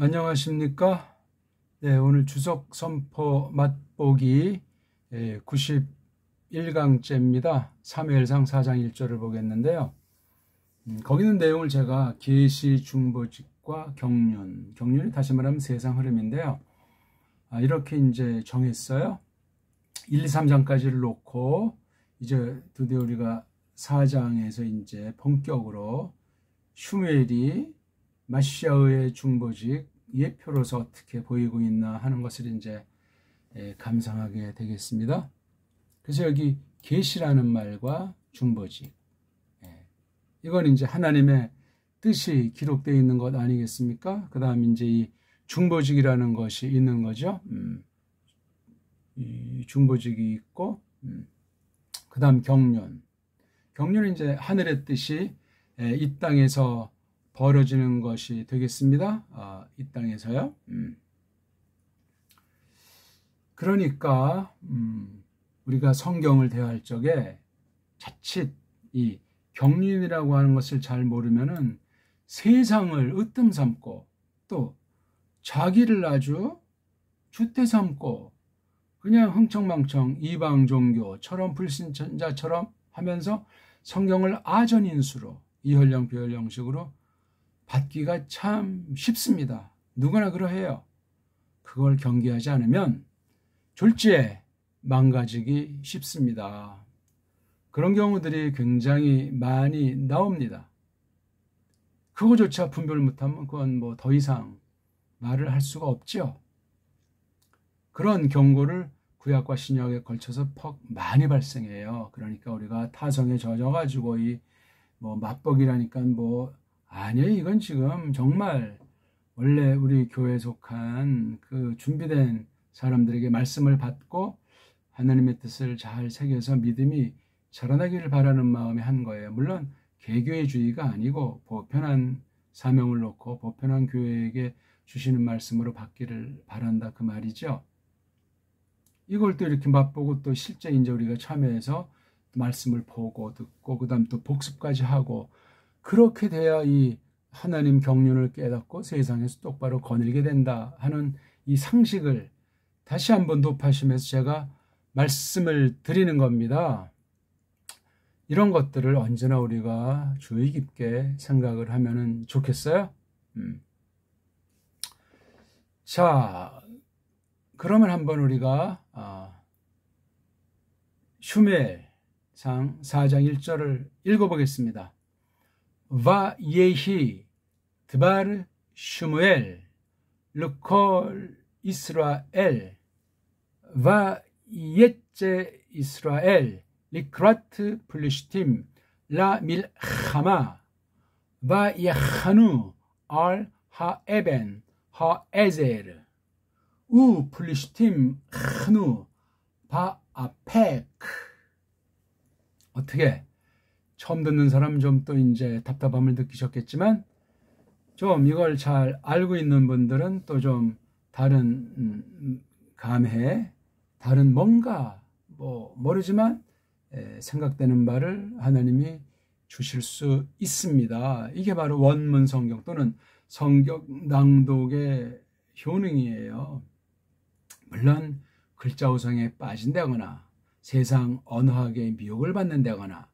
안녕하십니까? 네, 오늘 주석 선포 맛보기 91강째입니다. 사무엘상 4장 1절을 보겠는데요. 거기 있는 내용을 제가 계시, 중보직과 경륜이 다시 말하면 세상 흐름인데요. 이렇게 이제 정했어요. 1, 2, 3장까지를 놓고 이제 드디어 우리가 4장에서 이제 본격으로 슈무엘이 마시아의 중보직 예표로서 어떻게 보이고 있나 하는 것을 이제 감상하게 되겠습니다. 그래서 여기 계시라는 말과 중보직, 이건 이제 하나님의 뜻이 기록되어 있는 것 아니겠습니까? 그 다음 이제 이 중보직이라는 것이 있는 거죠. 이 중보직이 있고, 그 다음 경륜은 이제 하늘의 뜻이 이 땅에서 벌어지는 것이 되겠습니다. 이 땅에서요. 그러니까 우리가 성경을 대할 적에 자칫 이 경륜이라고 하는 것을 잘 모르면은 세상을 으뜸 삼고 또 자기를 아주 주태 삼고 그냥 흥청망청 이방 종교처럼 불신자처럼 하면서 성경을 아전인수로 이혈령 비혈령식으로 받기가 참 쉽습니다. 누구나 그러해요. 그걸 경계하지 않으면 졸지에 망가지기 쉽습니다. 그런 경우들이 굉장히 많이 나옵니다. 그거조차 분별 못하면 그건 뭐 더 이상 말을 할 수가 없죠. 그런 경고를 구약과 신약에 걸쳐서 퍽 많이 발생해요. 그러니까 우리가 타성에 젖어가지고 이 뭐 맛보기라니까 뭐 아니에요. 이건 지금 정말 원래 우리 교회에 속한 그 준비된 사람들에게 말씀을 받고 하나님의 뜻을 잘 새겨서 믿음이 자라나기를 바라는 마음에 한 거예요. 물론 개교회주의가 아니고 보편한 사명을 놓고 보편한 교회에게 주시는 말씀으로 받기를 바란다 그 말이죠. 이걸 또 이렇게 맛보고 또 실제 이제 우리가 참여해서 말씀을 보고 듣고 그 다음 또 복습까지 하고 그렇게 돼야 이 하나님 경륜을 깨닫고 세상에서 똑바로 거닐게 된다 하는 이 상식을 다시 한번 높아시면서 제가 말씀을 드리는 겁니다. 이런 것들을 언제나 우리가 주의 깊게 생각을 하면 좋겠어요. 자, 그러면 한번 우리가 슈무엘상 4장 1절을 읽어보겠습니다. וא예히 דבר שמואל לכל ישראל ויצא ישראל לקראת פלישתים למלחמה ויחנו על האבן העזר ופלישתים חנו באפק. 어떻게 처음 듣는 사람 좀 또 이제 답답함을 느끼셨겠지만 좀 이걸 잘 알고 있는 분들은 또 좀 다른 감회, 다른 뭔가 뭐 모르지만 생각되는 바를 하나님이 주실 수 있습니다. 이게 바로 원문 성경 또는 성경 낭독의 효능이에요. 물론 글자 우상에 빠진다거나 세상 언어학의 미혹을 받는다거나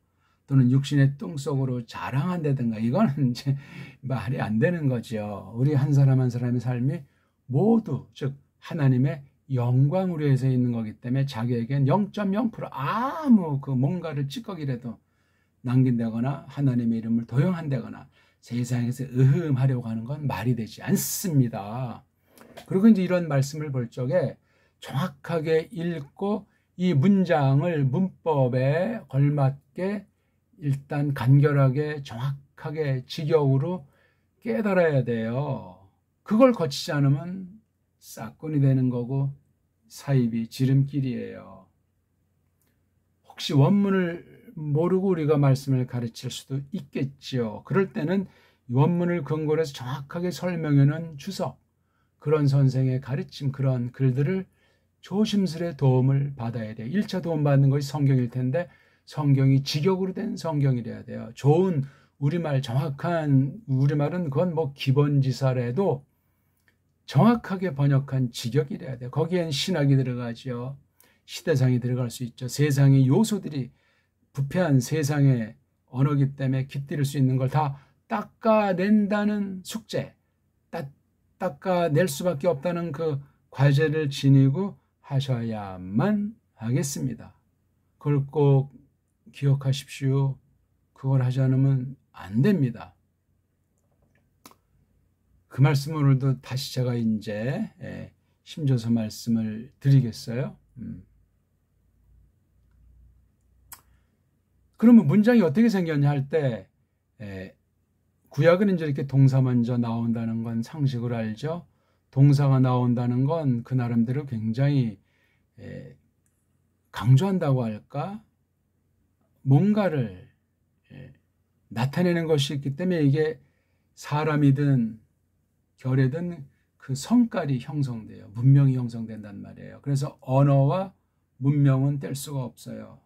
또는 육신의 똥 속으로 자랑한다든가 이거는 이제 말이 안 되는 거죠. 우리 한 사람 한 사람의 삶이 모두 즉 하나님의 영광으로 해서 있는 거기 때문에 자기에겐 0.0% 아무 그 뭔가를 찌꺼기라도 남긴다거나 하나님의 이름을 도용한다거나 세상에서 으흠하려고 하는 건 말이 되지 않습니다. 그리고 이제 이런 말씀을 볼 적에 정확하게 읽고 이 문장을 문법에 걸맞게 일단 간결하게 정확하게 직역으로 깨달아야 돼요. 그걸 거치지 않으면 싹군이 되는 거고 사입이 지름길이에요. 혹시 원문을 모르고 우리가 말씀을 가르칠 수도 있겠지요. 그럴 때는 원문을 근거로 해서 정확하게 설명해놓은 주석, 그런 선생의 가르침, 그런 글들을 조심스레 도움을 받아야 돼요. 1차 도움 받는 것이 성경일 텐데 성경이 직역으로 된 성경이래야 돼요. 좋은 우리말, 정확한 우리말은 그건 뭐 기본지사라도 정확하게 번역한 직역이래야 돼요. 거기엔 신학이 들어가죠. 시대상이 들어갈 수 있죠. 세상의 요소들이 부패한 세상의 언어기 때문에 깃들일 수 있는 걸 다 닦아낸다는 숙제, 닦아낼 수밖에 없다는 그 과제를 지니고 하셔야만 하겠습니다. 그걸 꼭 기억하십시오. 그걸 하지 않으면 안 됩니다. 그 말씀 오늘도 다시 제가 이제 힘줘서 말씀을 드리겠어요. 그러면 문장이 어떻게 생겼냐 할 때 구약은 이제 이렇게 동사 먼저 나온다는 건 상식으로 알죠. 동사가 나온다는 건 그 나름대로 굉장히 강조한다고 할까? 뭔가를 나타내는 것이 있기 때문에 이게 사람이든 결이든 그 성깔이 형성돼요. 문명이 형성된단 말이에요. 그래서 언어와 문명은 뗄 수가 없어요.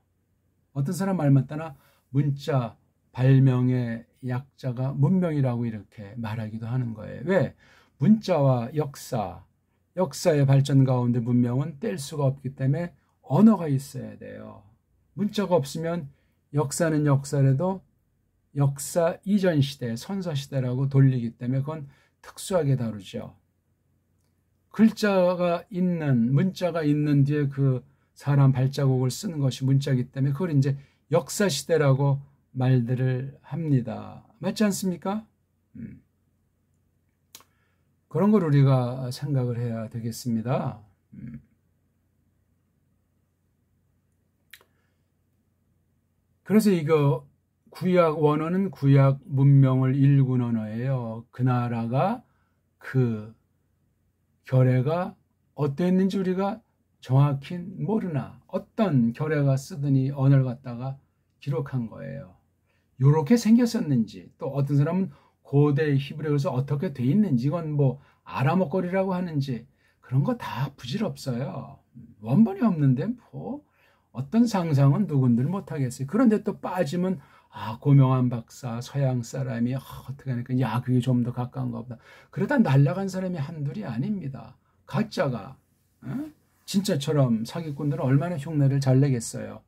어떤 사람 말 맞다나 문자 발명의 약자가 문명이라고 이렇게 말하기도 하는 거예요. 왜? 문자와 역사의 발전 가운데 문명은 뗄 수가 없기 때문에 언어가 있어야 돼요. 문자가 없으면 역사는 역사라도 역사 이전 시대, 선사시대라고 돌리기 때문에 그건 특수하게 다루죠. 문자가 있는 뒤에 그 사람 발자국을 쓰는 것이 문자이기 때문에 그걸 이제 역사시대라고 말들을 합니다. 맞지 않습니까? 그런 걸 우리가 생각을 해야 되겠습니다. 그래서 이거 구약 원어는 구약 문명을 일군 언어예요. 그 나라가 그 결례가 어땠는지 우리가 정확히 모르나 어떤 결례가 쓰더니 언어를 갖다가 기록한 거예요. 이렇게 생겼었는지 또 어떤 사람은 고대 히브리어에서 어떻게 돼 있는지 이건 뭐 아람어거리라고 하는지 그런 거 다 부질없어요. 원본이 없는데 뭐 어떤 상상은 누군들 못하겠어요. 그런데 또 빠지면 고명한 박사 서양 사람이 어떻게 하니까 그게 좀 더 가까운가 보다. 그러다 날아간 사람이 한둘이 아닙니다. 가짜가 진짜처럼 사기꾼들은 얼마나 흉내를 잘 내겠어요.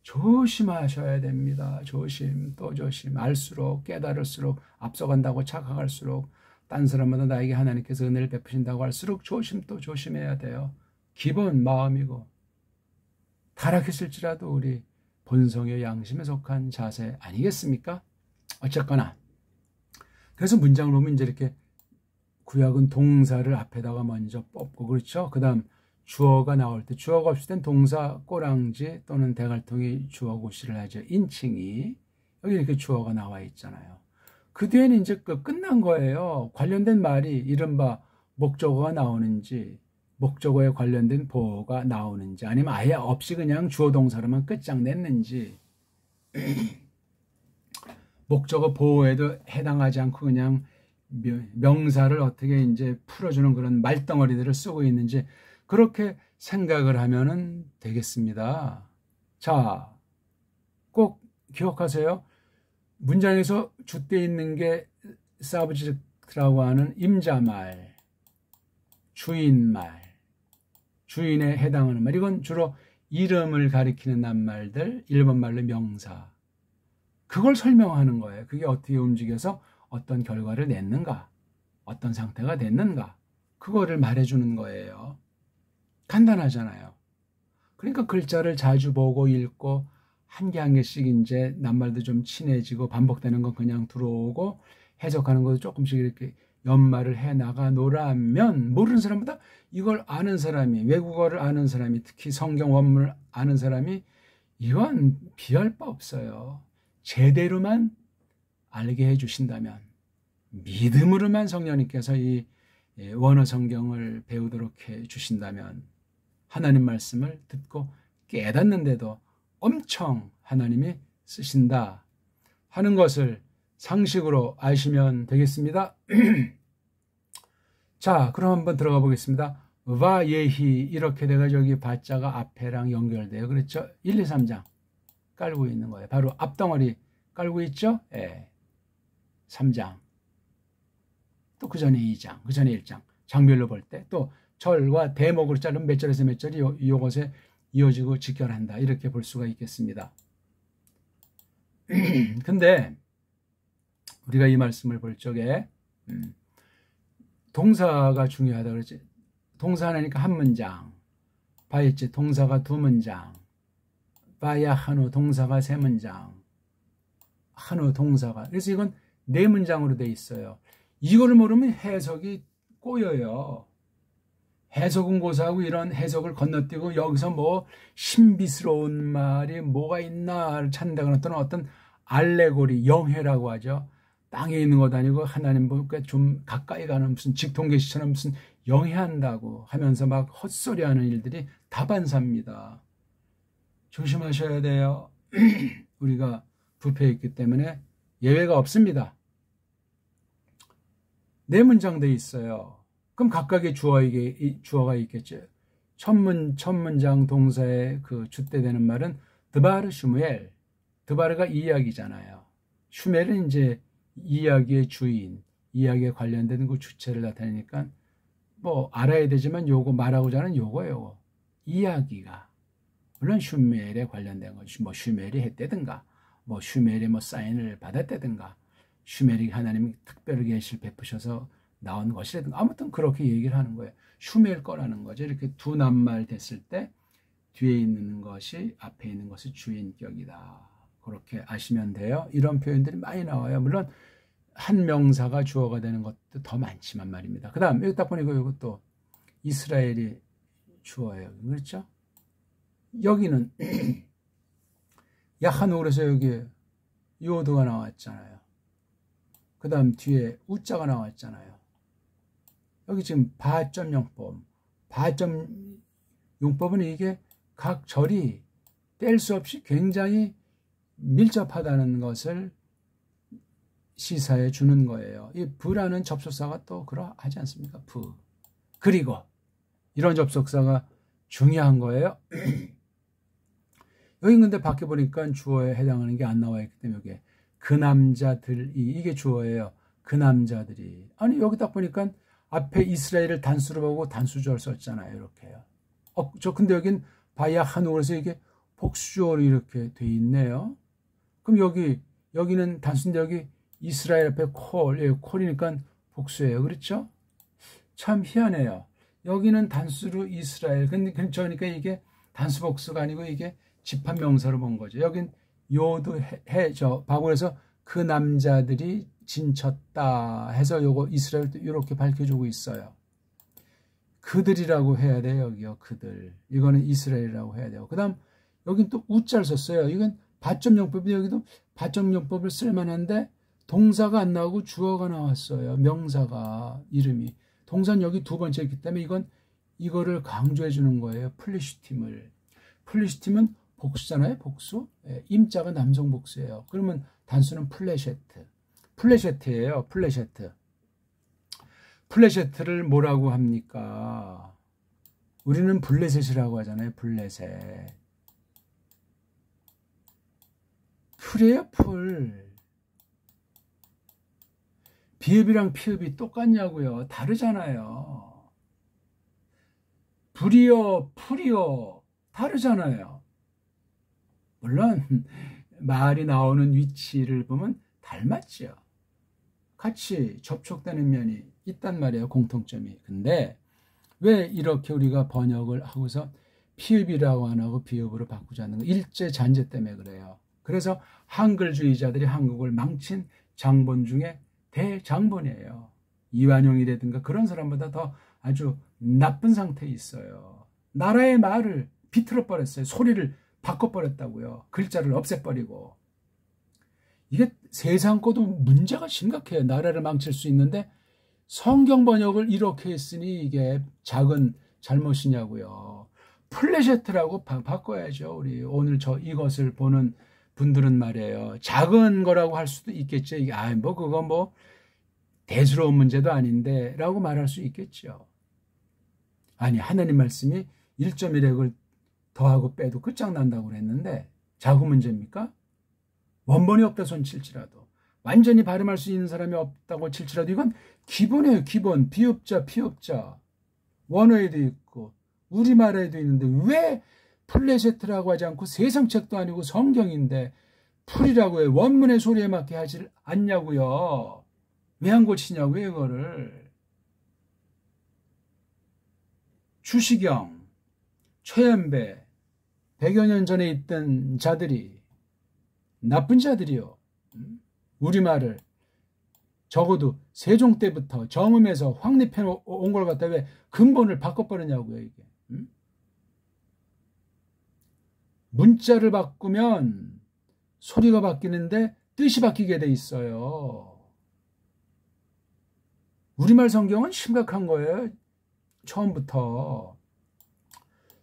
조심하셔야 됩니다. 조심 또 조심. 알수록 깨달을수록 앞서간다고 착각할수록 딴 사람마다 나에게 하나님께서 은혜를 베푸신다고 할수록 조심 또 조심해야 돼요. 기본 마음이고 타락했을지라도 우리 본성의 양심에 속한 자세 아니겠습니까? 어쨌거나 그래서 문장을 보면 이제 이렇게 구약은 동사를 앞에다가 먼저 뽑고 그렇죠. 그 다음 주어가 나올 때 주어가 없을 땐 동사 꼬랑지 또는 대갈통이 주어 고시를 하죠. 인칭이 여기 이렇게 주어가 나와 있잖아요. 그 뒤에는 이제 끝난 거예요. 관련된 말이 이른바 목적어가 나오는지 목적어에 관련된 보어가 나오는지 아니면 아예 없이 그냥 주어 동사로만 끝장냈는지 목적어 보어에도 해당하지 않고 그냥 명사를 어떻게 이제 풀어주는 그런 말덩어리들을 쓰고 있는지 그렇게 생각을 하면은 되겠습니다. 자, 꼭 기억하세요. 문장에서 주대 있는 게 서브젝트라고 하는 임자말, 주인말, 주인에 해당하는 말. 이건 주로 이름을 가리키는 낱말들, 일본말로 명사. 그걸 설명하는 거예요. 그게 어떻게 움직여서 어떤 결과를 냈는가, 어떤 상태가 됐는가. 그거를 말해주는 거예요. 간단하잖아요. 그러니까 글자를 자주 보고 읽고 한 개 한 개씩 이제 낱말도 좀 친해지고 반복되는 건 그냥 들어오고 해석하는 것도 조금씩 이렇게 연말을 해 나가 놓으면 모르는 사람보다 이걸 아는 사람이 외국어를 아는 사람이 특히 성경 원문을 아는 사람이 이건 비할 바 없어요. 제대로만 알게 해주신다면 믿음으로만 성령님께서 이 원어 성경을 배우도록 해주신다면 하나님 말씀을 듣고 깨닫는데도 엄청 하나님이 쓰신다 하는 것을 상식으로 아시면 되겠습니다. 자, 그럼 한번 들어가 보겠습니다. 와 예히 이렇게 돼가지고 여기 바자가 앞에랑 연결돼요. 그렇죠? 1, 2, 3장 깔고 있는 거예요. 바로 앞덩어리 깔고 있죠? 예. 3장. 또 그 전에 2장, 그 전에 1장. 장별로 볼 때 또 절과 대목으로 자르면 몇 절에서 몇 절이 이것에 이어지고 직결한다 이렇게 볼 수가 있겠습니다. 근데 우리가 이 말씀을 볼 적에 동사가 중요하다 그러지. 동사 하나니까 한 문장, 바이치 동사가 두 문장, 바야 한우 동사가 세 문장, 한우 동사가, 그래서 이건 네 문장으로 돼 있어요. 이거를 모르면 해석이 꼬여요. 해석은 고사하고 이런 해석을 건너뛰고 여기서 뭐 신비스러운 말이 뭐가 있나를 찾는다거나 또는 어떤 알레고리, 영해라고 하죠. 땅에 있는 것 아니고 하나님과 좀 가까이 가는 무슨 직통계시처럼 무슨 영해한다고 하면서 막 헛소리하는 일들이 다반사입니다. 조심하셔야 돼요. 우리가 부패해 있기 때문에 예외가 없습니다. 네 문장 돼 있어요. 그럼 각각의 주어가 있겠죠. 첫 문장 동사의 그 주대되는 말은 드바르 슈무엘. 드바르가 이야기잖아요. 슈멜은 이제 이야기의 주인, 이야기에 관련된 그 주체를 나타내니까 뭐 알아야 되지만 요거 말하고자 하는 요거예요. 이야기가. 물론 슈멜에 관련된 거지. 뭐 슈멜이 했다든가, 뭐 슈멜이 뭐 사인을 받았다든가, 슈멜이 하나님이 특별히 계시를 베푸셔서 나온 것이라든가, 아무튼 그렇게 얘기를 하는 거예요. 슈멜 거라는 거죠. 이렇게 두 낱말 됐을 때 뒤에 있는 것이 앞에 있는 것이 주인격이다. 그렇게 아시면 돼요. 이런 표현들이 많이 나와요. 물론 한 명사가 주어가 되는 것도 더 많지만 말입니다. 그 다음 여기 딱 보니까 이것도 이스라엘이 주어예요. 그렇죠? 여기는 야하누, 그래서 여기 요드가 나왔잖아요. 그 다음 뒤에 우자가 나왔잖아요. 여기 지금 바점용법. 바점용법은 이게 각 절이 뗄 수 없이 굉장히 밀접하다는 것을 시사해 주는 거예요. 이 부라는 접속사가 또 그러하지 않습니까? 부. 그리고 이런 접속사가 중요한 거예요. 여기 근데 밖에 보니까 주어에 해당하는 게 안 나와 있기 때문에 여기 그 남자들이, 이게 주어예요. 그 남자들이. 아니 여기 딱 보니까 앞에 이스라엘을 단수로 보고 단수절 썼잖아요. 이렇게요. 근데 여긴 바야 한우, 그래서 이게 복수절이 이렇게 돼 있네요. 그럼 여기는 단수인데 여기 이스라엘 앞에 콜이니까 복수예요. 그렇죠? 참 희한해요. 여기는 단수로 이스라엘. 그러니까 이게 단수 복수가 아니고 이게 집합명사로 본 거죠. 여긴 요도 바구에서 그 남자들이 진쳤다 해서 요거 이스라엘도 이렇게 밝혀주고 있어요. 그들이라고 해야 돼요. 여기요. 그들. 이거는 이스라엘이라고 해야 돼요. 그 다음 여긴 또 우자를 썼어요. 이건 바점용법인데 여기도 바점용법을 쓸만한데 동사가 안 나오고 주어가 나왔어요. 명사가 이름이. 동사는 여기 두 번째 있기 때문에 이거를 강조해 주는 거예요. 플리슈팀을. 플리슈팀은 복수잖아요. 복수. 임자가 남성 복수예요. 그러면 단수는 플레셰트. 플레셰트예요. 플레셰트. 플레셰트를 뭐라고 합니까? 우리는 블레셋이라고 하잖아요. 블레셋. 풀이에요. 풀. 비읍이랑 피읍이 똑같냐고요. 다르잖아요. 불이요, 풀이요, 다르잖아요. 물론 말이 나오는 위치를 보면 닮았죠. 같이 접촉되는 면이 있단 말이에요. 공통점이. 근데 왜 이렇게 우리가 번역을 하고서 피읍이라고 안 하고 비읍으로 바꾸자는 거, 일제 잔재 때문에 그래요. 그래서 한글주의자들이 한국을 망친 장본 중에 대장본이에요. 이완용이라든가 그런 사람보다 더 아주 나쁜 상태에 있어요. 나라의 말을 비틀어 버렸어요. 소리를 바꿔버렸다고요. 글자를 없애버리고. 이게 세상 거도 문제가 심각해요. 나라를 망칠 수 있는데 성경 번역을 이렇게 했으니 이게 작은 잘못이냐고요. 플래셰트라고 바꿔야죠. 우리 오늘 이것을 보는 분들은 말이에요. 작은 거라고 할 수도 있겠죠. 이게 그거 대수로운 문제도 아닌데 라고 말할 수 있겠죠. 아니, 하나님 말씀이 1.1핵을 더하고 빼도 끝장난다고 그랬는데 작은 문제입니까? 원본이 없다 손칠지라도 완전히 발음할 수 있는 사람이 없다고 칠지라도 이건 기본이에요. 기본. 비읍자, 피읍자. 원어에도 있고 우리말에도 있는데 왜 플레세트라고 하지 않고 세상책도 아니고 성경인데 풀이라고 해. 원문의 소리에 맞게 하지 않냐고요. 왜 안 고치냐고요, 이거를. 주시경, 최연배, 100여 년 전에 있던 자들이, 나쁜 자들이요. 우리말을 적어도 세종 때부터 정음에서 확립해 온 걸 갖다 왜 근본을 바꿔버리냐고요, 이게. 문자를 바꾸면 소리가 바뀌는데 뜻이 바뀌게 돼 있어요. 우리말 성경은 심각한 거예요. 처음부터.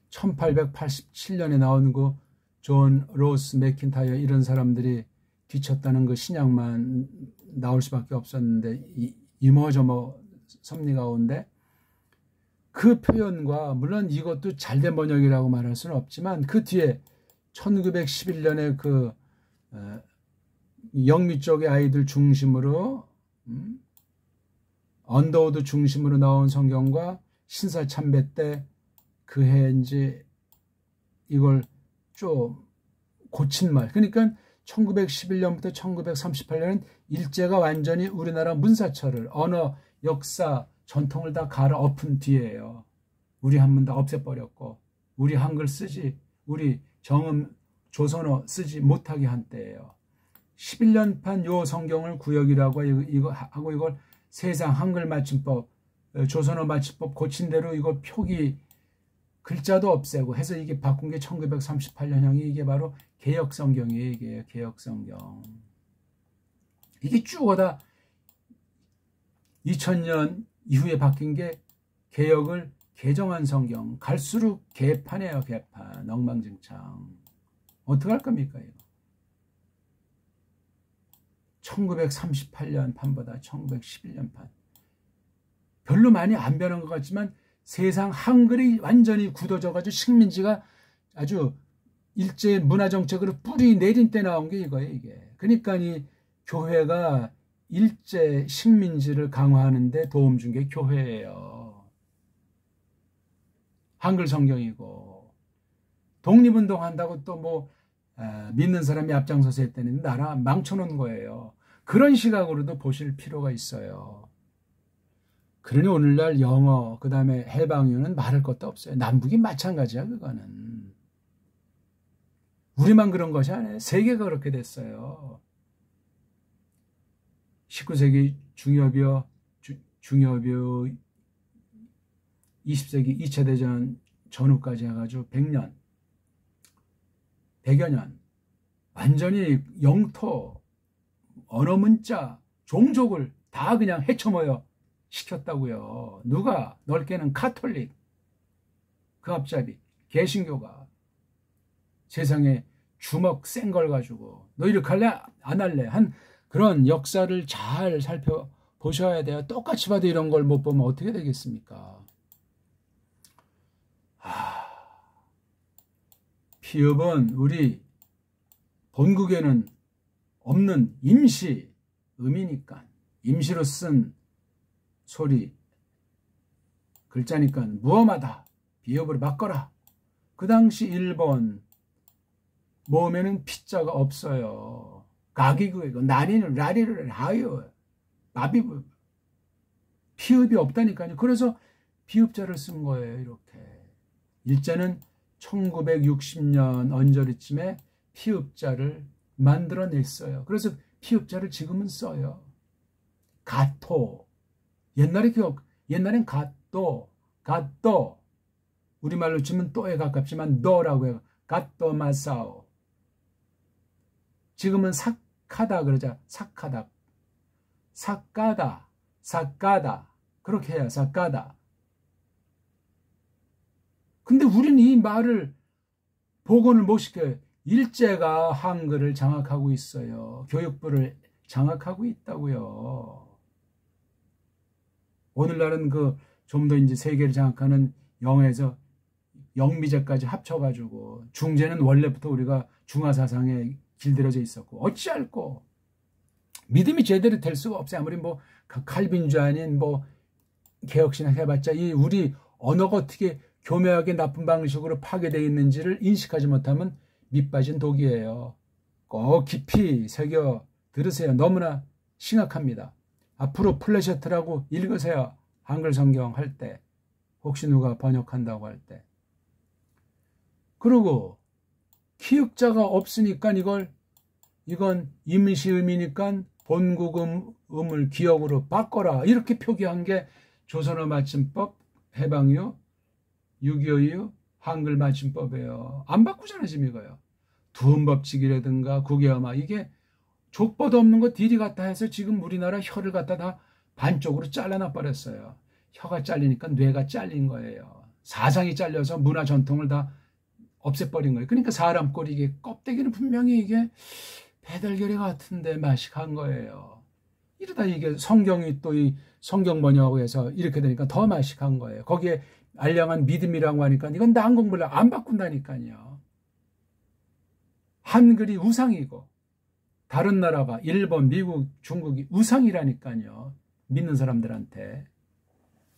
1887년에 나온 그 존 로스 맥킨타이어 이런 사람들이 뒤쳤다는 그 신약만 나올 수밖에 없었는데 이모저모 섭리 가운데 그 표현과 물론 이것도 잘된 번역이라고 말할 수는 없지만 그 뒤에 1911년에 그 영미 쪽의 아이들 중심으로 언더우드 중심으로 나온 성경과 신사참배 때 그해인지 이걸 좀 고친 말. 그러니까 1911년부터 1938년은 일제가 완전히 우리나라 문사철을 언어, 역사, 전통을 다 갈아엎은 뒤에요. 우리 한문 다 없애버렸고 우리 한글 쓰지 우리 정음 조선어 쓰지 못하게 한 때예요. 11년판 요 성경을 구역이라고 하고 이걸 세상 한글 맞춤법, 조선어 맞춤법 고친 대로 이거 표기 글자도 없애고 해서 이게 바꾼 게 1938년형이 이게 바로 개역성경이에요. 이게 개역성경. 이게 쭉 오다 2000년 이후에 바뀐 게 개역을 개정한 성경. 갈수록 개판이에요. 개판. 엉망진창. 어떡할 겁니까 이거. 1938년 판보다 1911년 판. 별로 많이 안 변한 것 같지만 세상 한글이 완전히 굳어져가지고 식민지가 아주 일제 문화정책으로 뿌리 내린 때 나온 게 이거예요, 이게. 그러니까 이 교회가 일제 식민지를 강화하는 데 도움 준 게 교회예요. 한글 성경이고. 독립운동 한다고 또 뭐 믿는 사람이 앞장서서 했다는 나라 망쳐놓은 거예요. 그런 시각으로도 보실 필요가 있어요. 그러니 오늘날 영어, 그 다음에 해방유는 말할 것도 없어요. 남북이 마찬가지야, 그거는. 우리만 그런 것이 아니에요. 세계가 그렇게 됐어요. 19세기 중엽이요, 20세기 2차 대전 전후까지 해가지고 100년, 100여 년, 완전히 영토, 언어 문자, 종족을 다 그냥 헤쳐모여 시켰다고요. 누가? 넓게는 카톨릭, 그 앞잡이, 개신교가 세상에 주먹 센 걸 가지고 너 이렇게 할래? 안 할래? 한 그런 역사를 잘 살펴보셔야 돼요. 똑같이 봐도 이런 걸 못 보면 어떻게 되겠습니까? 피읍은 우리 본국에는 없는 임시 음이니까 임시로 쓴 소리 글자니까 무엄하다. 비읍으로 바꿔라. 그 당시 일본 모음에는 피자가 없어요. 가기구이고 나리는 라리를 하요. 마비부 피읍이 없다니까요. 그래서 비읍자를 쓴 거예요. 이렇게. 일제는 1960년 언저리쯤에 피읍자를 만들어냈어요. 그래서 피읍자를 지금은 써요. 가토. 옛날엔 갓도. 우리말로 치면 또에 가깝지만 너라고 해요. 갓도 마사오. 지금은 삭하다 그러자. 삭하다. 삭가다. 그렇게 해야 삭가다. 근데 우리는 이 말을 복원을 못 시켜요. 일제가 한글을 장악하고 있어요. 교육부를 장악하고 있다고요. 오늘날은 그 좀 더 이제 세계를 장악하는 영어에서 영미제까지 합쳐가지고 중제는 원래부터 우리가 중화사상에 길들여져 있었고 어찌할꼬 믿음이 제대로 될 수가 없어요. 아무리 뭐 칼빈주 아닌 뭐 개혁신학 해봤자 이 우리 언어가 어떻게 교묘하게 나쁜 방식으로 파괴되어 있는지를 인식하지 못하면 밑빠진 독이에요. 꼭 깊이 새겨 들으세요. 너무나 심각합니다. 앞으로 플래셔트라고 읽으세요. 한글 성경 할 때. 혹시 누가 번역한다고 할 때. 그리고 키읔자가 없으니까 이건 임시음이니까 본국음을 기역으로 바꿔라. 이렇게 표기한 게 조선어 맞춤법, 해방유, 6.25유, 한글 맞춤법이에요. 안 바꾸잖아요, 지금 이거요. 두음법칙이라든가 국외어마 이게 족보도 없는 거 디리 갖다 해서 지금 우리나라 혀를 갖다 다 반쪽으로 잘라놔 버렸어요. 혀가 잘리니까 뇌가 잘린 거예요. 사상이 잘려서 문화 전통을 다 없애버린 거예요. 그러니까 사람 꼴이 이게 껍데기는 분명히 이게 배달결이 같은데 맛이 간 거예요. 이러다 이게 성경이 또 이 성경 번역하고 해서 이렇게 되니까 더 맛이 간 거예요. 거기에 알량한 믿음이라고 하니까 이건 난공불락 안 바꾼다니까요. 한글이 우상이고 다른 나라가 일본, 미국, 중국이 우상이라니까요. 믿는 사람들한테.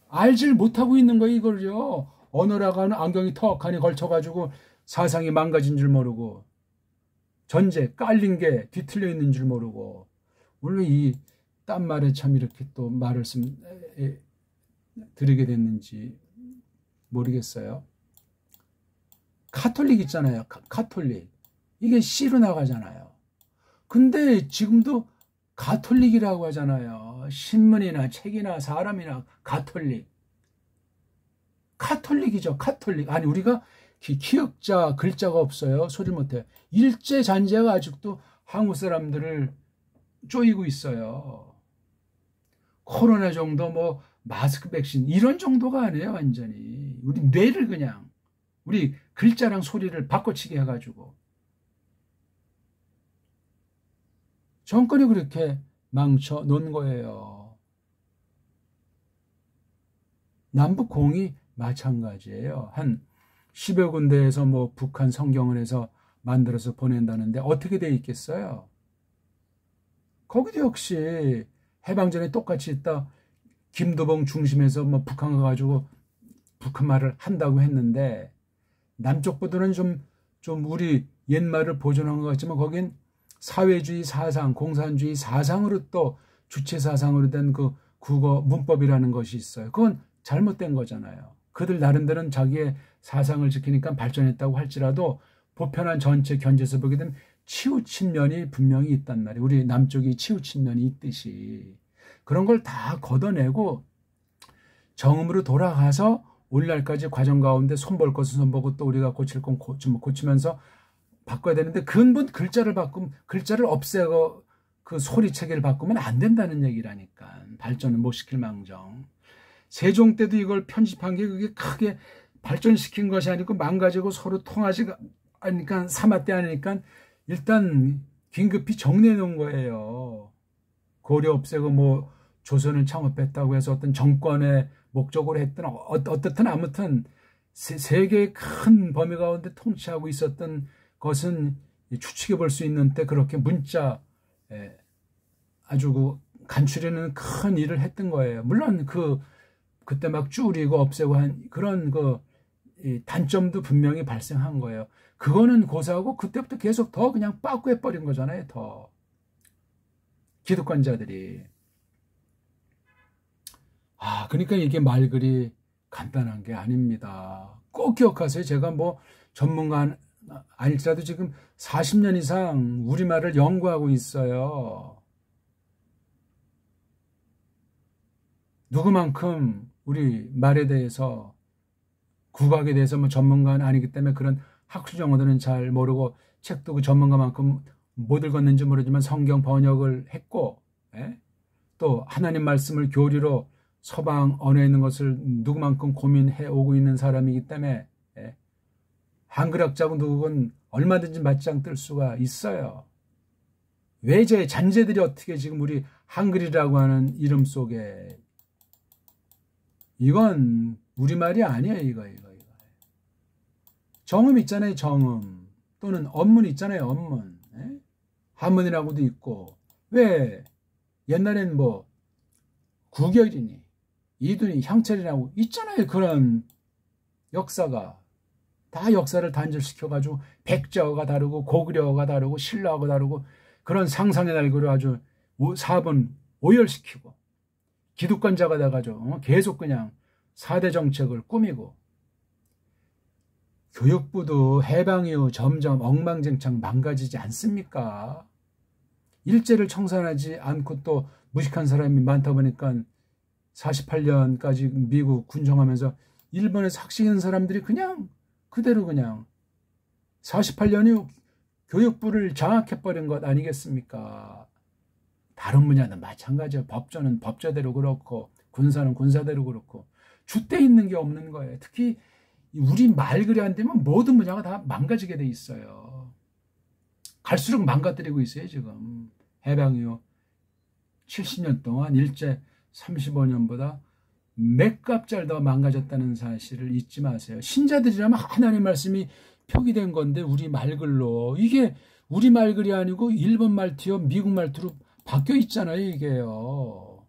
알질 못하고 있는 거예요, 이걸요. 언어라고 하는 안경이 턱하니 걸쳐가지고 사상이 망가진 줄 모르고 전제 깔린 게 뒤틀려 있는 줄 모르고 원래 이 딴 말에 참 이렇게 또 말을 드리게 됐는지 모르겠어요. 카톨릭 있잖아요. 카톨릭. 이게 C로 나가잖아요. 근데 지금도 가톨릭이라고 하잖아요. 신문이나 책이나 사람이나 가톨릭. 카톨릭이죠. 카톨릭. 아니 우리가 키읔자 글자가 없어요. 소리 못해요. 일제 잔재가 아직도 한국 사람들을 쪼이고 있어요. 코로나 정도 뭐 마스크 백신 이런 정도가 아니에요. 완전히. 우리 뇌를 그냥 우리 글자랑 소리를 바꿔치기 해가지고 정권이 그렇게 망쳐 놓은 거예요. 남북 공이 마찬가지예요. 한 10여 군데에서 뭐 북한 성경을 해서 만들어서 보낸다는데 어떻게 돼 있겠어요? 거기도 역시 해방전에 똑같이 있다. 김도봉 중심에서 뭐 북한 가가지고 북한 말을 한다고 했는데 남쪽보다는 좀 우리 옛말을 보존한 것 같지만 거긴 사회주의 사상, 공산주의 사상으로 또 주체 사상으로 된 그 국어 문법이라는 것이 있어요. 그건 잘못된 거잖아요. 그들 나름대로는 자기의 사상을 지키니까 발전했다고 할지라도 보편한 전체 견제에서 보게 되면 치우친 면이 분명히 있단 말이에요. 우리 남쪽이 치우친 면이 있듯이. 그런 걸 다 걷어내고 정음으로 돌아가서 오늘날까지 과정 가운데 손볼 것은 손보고 또 우리가 고칠 건 고치면서 바꿔야 되는데 근본 글자를 바꾸면 글자를 없애고 그 소리 체계를 바꾸면 안 된다는 얘기라니까. 발전을 못 시킬 망정. 세종 때도 이걸 편집한 게 그게 크게 발전시킨 것이 아니고 망가지고 서로 통하지가 않으니까 사마때 아니니까 일단 긴급히 정리해 놓은 거예요. 고려 없애고 뭐 조선을 창업했다고 해서 어떤 정권의 목적으로 했던 어떻든 아무튼 세계의 큰 범위 가운데 통치하고 있었던 것은 추측해 볼 수 있는 때 그렇게 문자 아주 간추리는 큰 일을 했던 거예요. 물론 그때 막 줄이고 없애고 한 그런 단점도 분명히 발생한 거예요. 그거는 고사하고 그때부터 계속 더 그냥 빠꾸해 버린 거잖아요. 더 기득권자들이. 그러니까 이게 말 그리 간단한 게 아닙니다. 꼭 기억하세요. 제가 뭐 전문가 아닐지라도 지금 40년 이상 우리말을 연구하고 있어요. 누구만큼 우리 말에 대해서 국악에 대해서 뭐 전문가는 아니기 때문에 그런 학술 용어들은 잘 모르고 책도 그 전문가만큼 못 읽었는지 모르지만 성경 번역을 했고 또 하나님 말씀을 교리로 서방 언어에 있는 것을 누구만큼 고민해 오고 있는 사람이기 때문에 한글학자고 누구건 얼마든지 맞짱 뜰 수가 있어요. 외제 잔재들이 어떻게 지금 우리 한글이라고 하는 이름 속에 이건 우리말이 아니에요. 이거. 정음 있잖아요. 정음. 또는 언문 있잖아요. 언문. 한문이라고도 있고. 왜 옛날엔 뭐 구결이니 이둔이 향철이라고 있잖아요. 그런 역사가 다 역사를 단절시켜가지고 백제어가 다르고 고구려어가 다르고 신라어가 다르고 그런 상상의 날개로 아주 사번 오열시키고 기득권자가 돼가지고 계속 그냥 4대 정책을 꾸미고 교육부도 해방 이후 점점 엉망진창 망가지지 않습니까? 일제를 청산하지 않고 또 무식한 사람이 많다 보니까 48년까지 미국 군정하면서 일본에서 학식인 사람들이 그냥 그대로 그냥 48년 후 교육부를 장악해버린 것 아니겠습니까? 다른 분야는 마찬가지예요. 법조는 법조대로 그렇고 군사는 군사대로 그렇고 줏대 있는 게 없는 거예요. 특히 우리 말글이 안 되면 모든 분야가 다 망가지게 돼 있어요. 갈수록 망가뜨리고 있어요. 지금 해방 이후 70년 동안 일제 35년보다 몇 값잘 더 망가졌다는 사실을 잊지 마세요. 신자들이라면 하나님 말씀이 표기된 건데 우리 말글로 이게 우리 말글이 아니고 일본 말투요 미국 말투로 바뀌어 있잖아요. 이게요.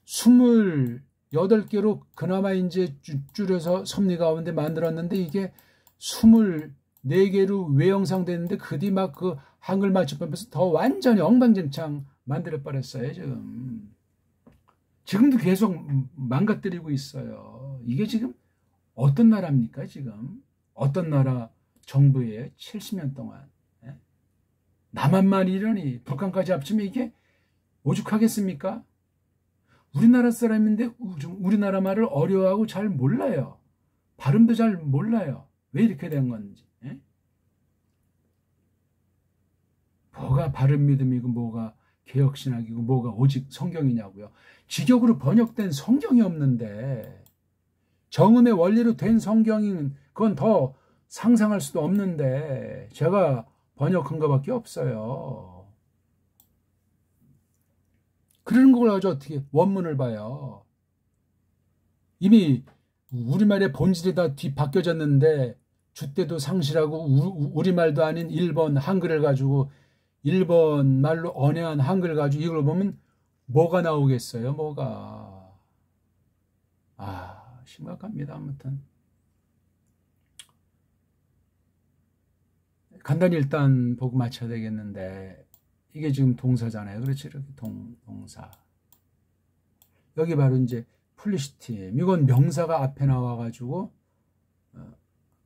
28개로 그나마 이제 줄여서 섭리 가운데 만들었는데 이게 24개로 외형상 됐는데 그 뒤 막 그 한글 맞춤법에서 더 완전히 엉망진창 만들어 버렸어요. 지금도 계속 망가뜨리고 있어요. 이게 지금 어떤 나라입니까? 지금 어떤 나라 정부예요? 70년 동안 남한만 이러니 북한까지 합치면 이게 오죽하겠습니까? 우리나라 사람인데 우리나라 말을 어려워하고 잘 몰라요. 발음도 잘 몰라요. 왜 이렇게 된 건지. 뭐가 바른 믿음이고 뭐가 개혁신학이고 뭐가 오직 성경이냐고요. 직역으로 번역된 성경이 없는데 정음의 원리로 된 성경인 그건 더 상상할 수도 없는데 제가 번역한 것밖에 없어요. 그런 걸 가지고 어떻게 원문을 봐요. 이미 우리말의 본질이 다 뒤바뀌어졌는데 줏대도 상실하고 우리말도 아닌 일본 한글을 가지고 일본 말로 언어한 한글 가지고 이걸 보면 뭐가 나오겠어요? 뭐가. 심각합니다. 아무튼 간단히 일단 보고 맞춰야 되겠는데 이게 지금 동사잖아요. 그렇지? 이렇게 동사. 여기 바로 이제 플리시팀. 이건 명사가 앞에 나와가지고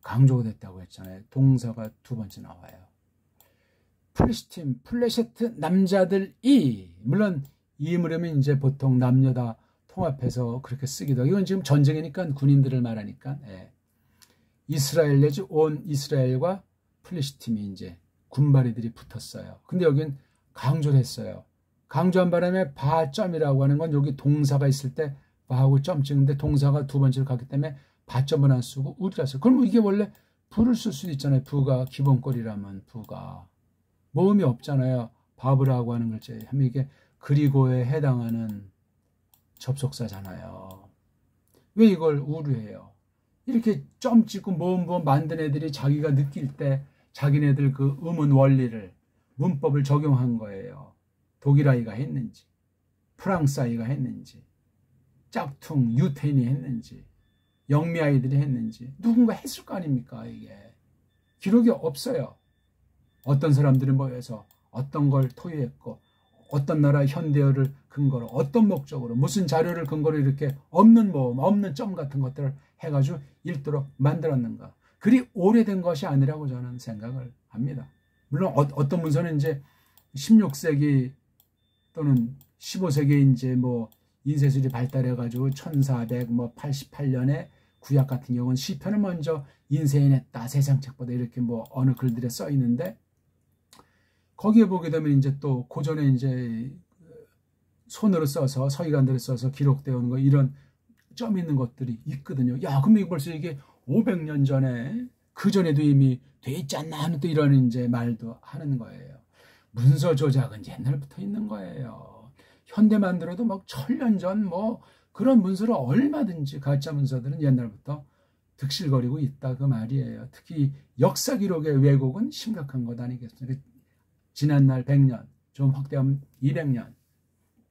강조가 됐다고 했잖아요. 동사가 두 번째 나와요. 플리시팀, 플레셰트 남자들이 물론 이 무렵은 이제 보통 남녀 다 통합해서 그렇게 쓰기도 하고 이건 지금 전쟁이니까 군인들을 말하니까 이스라엘 내지 온 이스라엘과 플리시팀이 이제 군바리들이 붙었어요. 근데 여긴 강조를 했어요. 강조한 바람에 바점이라고 하는 건 여기 동사가 있을 때 바하고 점 찍는데 동사가 두 번째로 갔기 때문에 바점은 안 쓰고 우리라 써. 그럼 이게 원래 부를 쓸 수도 있잖아요. 부가 기본꼴이라면 부가. 모음이 없잖아요. 바브라고 하는 글자에 하면 이게 그리고에 해당하는 접속사잖아요. 왜 이걸 우려해요? 이렇게 점 찍고 모음 만든 애들이 자기가 느낄 때 자기네들 그 음운 원리를 문법을 적용한 거예요. 독일 아이가 했는지 프랑스 아이가 했는지 짝퉁 유태인이 했는지 영미 아이들이 했는지 누군가 했을 거 아닙니까? 이게 기록이 없어요. 어떤 사람들이 모여서 어떤 걸 토의했고 어떤 나라 현대어를 근거로 어떤 목적으로 무슨 자료를 근거로 이렇게 없는 모음 없는 점 같은 것들을 해가지고 읽도록 만들었는가. 그리 오래된 것이 아니라고 저는 생각을 합니다. 물론 어떤 문서는 이제 16세기 또는 15세기에 이제 뭐 인쇄술이 발달해가지고 1488년에 구약 같은 경우는 시편을 먼저 인쇄해냈다. 세상책보다 이렇게 뭐 어느 글들에 써 있는데 거기에 보게 되면 이제 또 고전에 이제 손으로 써서 서기관들을 써서 기록되어 오는 거 이런 점 있는 것들이 있거든요. 야, 그럼 이거 벌써 이게 500년 전에 그 전에도 이미 돼 있지 않나 하는 또 이런 이제 말도 하는 거예요. 문서 조작은 옛날부터 있는 거예요. 현대만 들어도 막 1000년 전 뭐 그런 문서를 얼마든지 가짜 문서들은 옛날부터 득실거리고 있다 그 말이에요. 특히 역사 기록의 왜곡은 심각한 것 아니겠습니까? 지난날 100년, 좀 확대하면 200년.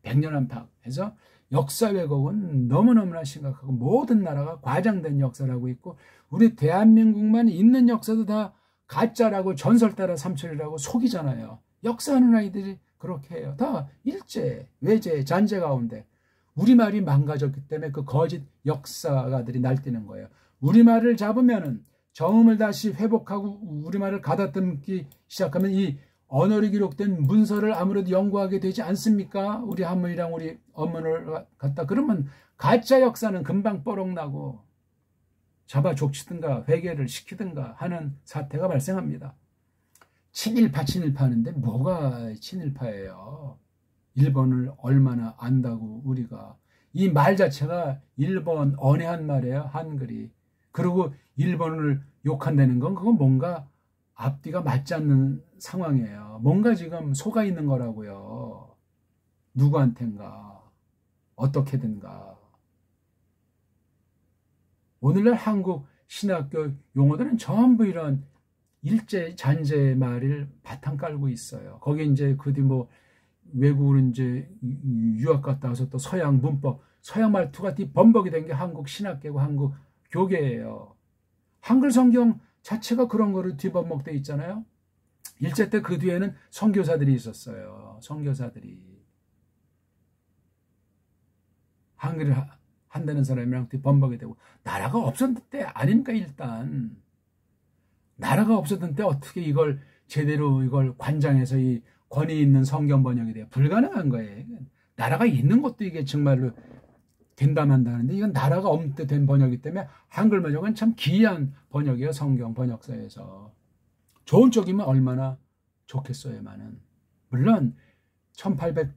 100년 안팎 해서 역사 왜곡은 너무너무나 심각하고 모든 나라가 과장된 역사를 하고 있고 우리 대한민국만 있는 역사도 다 가짜라고 전설 따라 삼천이라고 속이잖아요. 역사하는 아이들이 그렇게 해요. 다 일제, 외제, 잔재 가운데 우리말이 망가졌기 때문에 그 거짓 역사가들이 날뛰는 거예요. 우리말을 잡으면은 정음을 다시 회복하고 우리말을 가다듬기 시작하면 이 언어로 기록된 문서를 아무래도 연구하게 되지 않습니까? 우리 한문이랑 우리 언문을 갖다 그러면 가짜 역사는 금방 뻐럭나고 잡아 족치든가 회개를 시키든가 하는 사태가 발생합니다. 친일파 하는데 뭐가 친일파예요? 일본을 얼마나 안다고 우리가. 이 말 자체가 일본 언해한 말이에요. 한글이. 그리고 일본을 욕한다는 건 그건 뭔가 앞뒤가 맞지 않는 상황이에요. 뭔가 지금 속아 있는 거라고요. 누구한텐가 어떻게든가. 오늘날 한국 신학교 용어들은 전부 이런 일제 잔재 말을 바탕 깔고 있어요. 거기에 이제 그 뒤 뭐 외국으로 이제 유학 갔다 와서 또 서양 문법, 서양 말투가 뒤 범벅이 된 게 한국 신학계고 한국 교계예요. 한글 성경 자체가 그런 거를 뒤범벅돼 있잖아요. 일제 때 그 뒤에는 선교사들이 있었어요. 선교사들이 한글을 한다는 사람이랑 뒤범벅이 되고 나라가 없었던 때 아닙니까? 일단 나라가 없었던 때 어떻게 이걸 제대로 이걸 관장해서 이 권위 있는 성경 번역이 돼요? 불가능한 거예요. 나라가 있는 것도 이게 정말로 된다만다는데 이건 나라가 없는 때 된 번역이기 때문에 한글 번역은 참 기이한 번역이에요. 성경 번역서에서. 좋은 쪽이면 얼마나 좋겠어요만은. 물론 1870년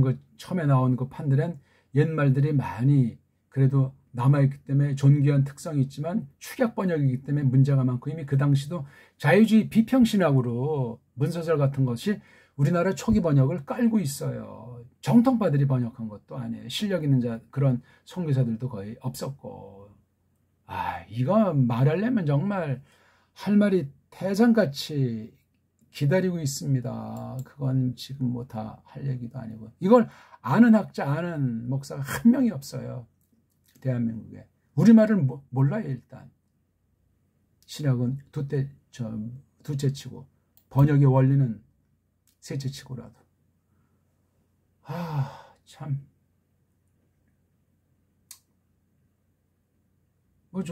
그 처음에 나온 그 판들은 옛말들이 많이 그래도 남아있기 때문에 존귀한 특성이 있지만 축약 번역이기 때문에 문제가 많고 이미 그 당시도 자유주의 비평신학으로 문서설 같은 것이 우리나라 초기 번역을 깔고 있어요. 정통파들이 번역한 것도 아니에요. 실력 있는 자 그런 선교사들도 거의 없었고. 이거 말하려면 정말 할 말이 태산같이 기다리고 있습니다. 그건 지금 뭐 다 할 얘기도 아니고. 이걸 아는 학자, 아는 목사가 한 명이 없어요. 대한민국에. 우리말을 몰라요, 일단. 신학은 둘째치고 번역의 원리는 셋째치고라도. 참.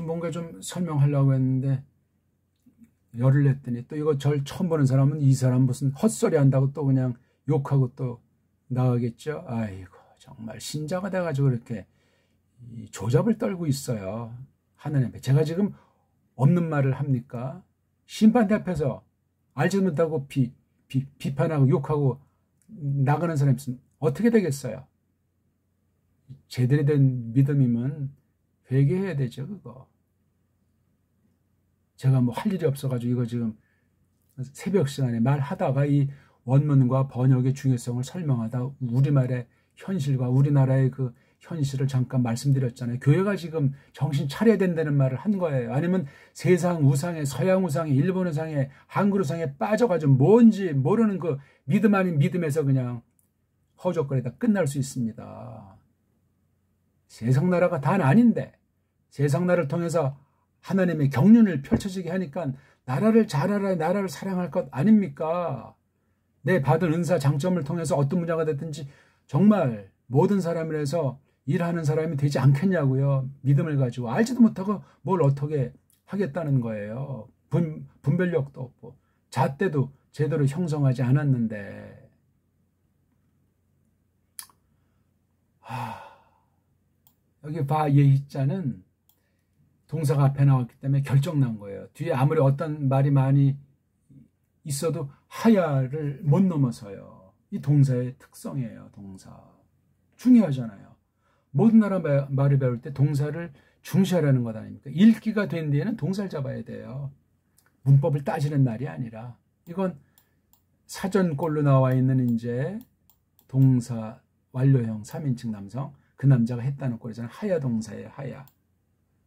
뭔가 좀 설명하려고 했는데 열을 냈더니 또 이거 절 처음 보는 사람은 이 사람 무슨 헛소리 한다고 또 그냥 욕하고 또 나가겠죠. 아이고 정말 신자가 돼가지고 이렇게 조잡을 떨고 있어요. 하나님 앞에. 제가 지금 없는 말을 합니까? 심판대 앞에서 알지도 못하고 비판하고 욕하고 나가는 사람이 있으면 어떻게 되겠어요? 제대로 된 믿음이면 회개해야 되죠. 그거. 제가 뭐 할 일이 없어가지고 이거 지금 새벽 시간에 말하다가 이 원문과 번역의 중요성을 설명하다 우리말의 현실과 우리나라의 그 현실을 잠깐 말씀드렸잖아요. 교회가 지금 정신 차려야 된다는 말을 한 거예요. 아니면 세상 우상에, 서양 우상에, 일본 우상에, 한글 우상에 빠져가지고 뭔지 모르는 그 믿음 아닌 믿음에서 그냥 허우적거리다 끝날 수 있습니다. 세상 나라가 다 아닌데 세상 나라를 통해서 하나님의 경륜을 펼쳐지게 하니까 나라를 잘 알아야 나라를 사랑할 것 아닙니까? 내 받은 은사 장점을 통해서 어떤 분야가 됐든지 정말 모든 사람을 해서 일하는 사람이 되지 않겠냐고요. 믿음을 가지고 알지도 못하고 뭘 어떻게 하겠다는 거예요. 분별력도 없고 잣대도 제대로 형성하지 않았는데 여기 바 예희자는 동사가 앞에 나왔기 때문에 결정난 거예요. 뒤에 아무리 어떤 말이 많이 있어도 하야를 못 넘어서요. 이 동사의 특성이에요. 동사. 중요하잖아요. 모든 나라 말을 배울 때 동사를 중시하라는 것 아닙니까? 읽기가 된 뒤에는 동사를 잡아야 돼요. 문법을 따지는 말이 아니라. 이건 사전꼴로 나와 있는 이제 동사 완료형 3인칭 남성. 그 남자가 했다는 꼴이잖아요. 하야 동사예요. 하야.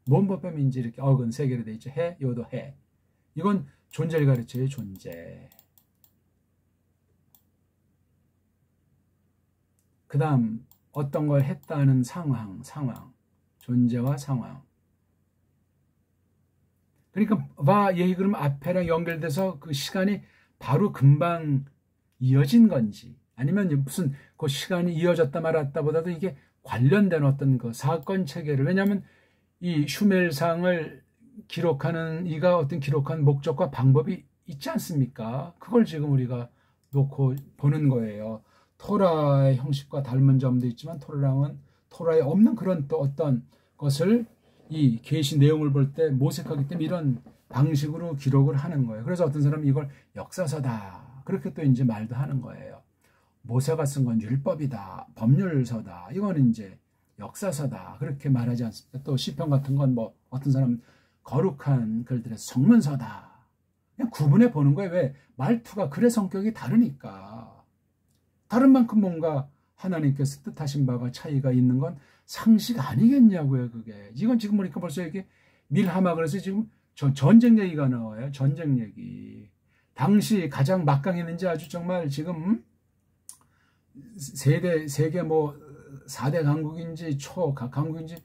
뭔 법함인지 이렇게 어근 세 개로 돼 있죠. 해, 요도 해. 이건 존재를 가르쳐요. 존재. 그 다음 어떤 걸 했다는 상황, 존재와 상황. 그러니까 와 예히 그럼 앞에랑 연결돼서 그 시간이 바로 금방 이어진 건지 아니면 무슨 그 시간이 이어졌다 말았다 보다도 이게 관련된 어떤 그 사건 체계를, 왜냐하면 이 슈멜상을 기록하는 이가 어떤 기록한 목적과 방법이 있지 않습니까? 그걸 지금 우리가 놓고 보는 거예요. 토라의 형식과 닮은 점도 있지만 토라에 없는 그런 또 어떤 것을 이 계시 내용을 볼 때 모색하기 때문에 이런 방식으로 기록을 하는 거예요. 그래서 어떤 사람은 이걸 역사서다 그렇게 또 이제 말도 하는 거예요. 모세가 쓴 건 율법이다, 법률서다, 이거는 이제 역사서다 그렇게 말하지 않습니까? 또 시편 같은 건 뭐 어떤 사람은 거룩한 글들의 성문서다. 그냥 구분해 보는 거예요. 왜? 말투가 글의 성격이 다르니까. 다른 만큼 뭔가 하나님께서 뜻하신 바가 차이가 있는 건 상식 아니겠냐고요, 그게. 이건 지금 보니까 벌써 이게 밀하마 그래서 지금 전쟁 얘기가 나와요. 전쟁 얘기. 당시 가장 막강했는지 아주 정말 지금 세계 뭐 4대 강국인지 강국인지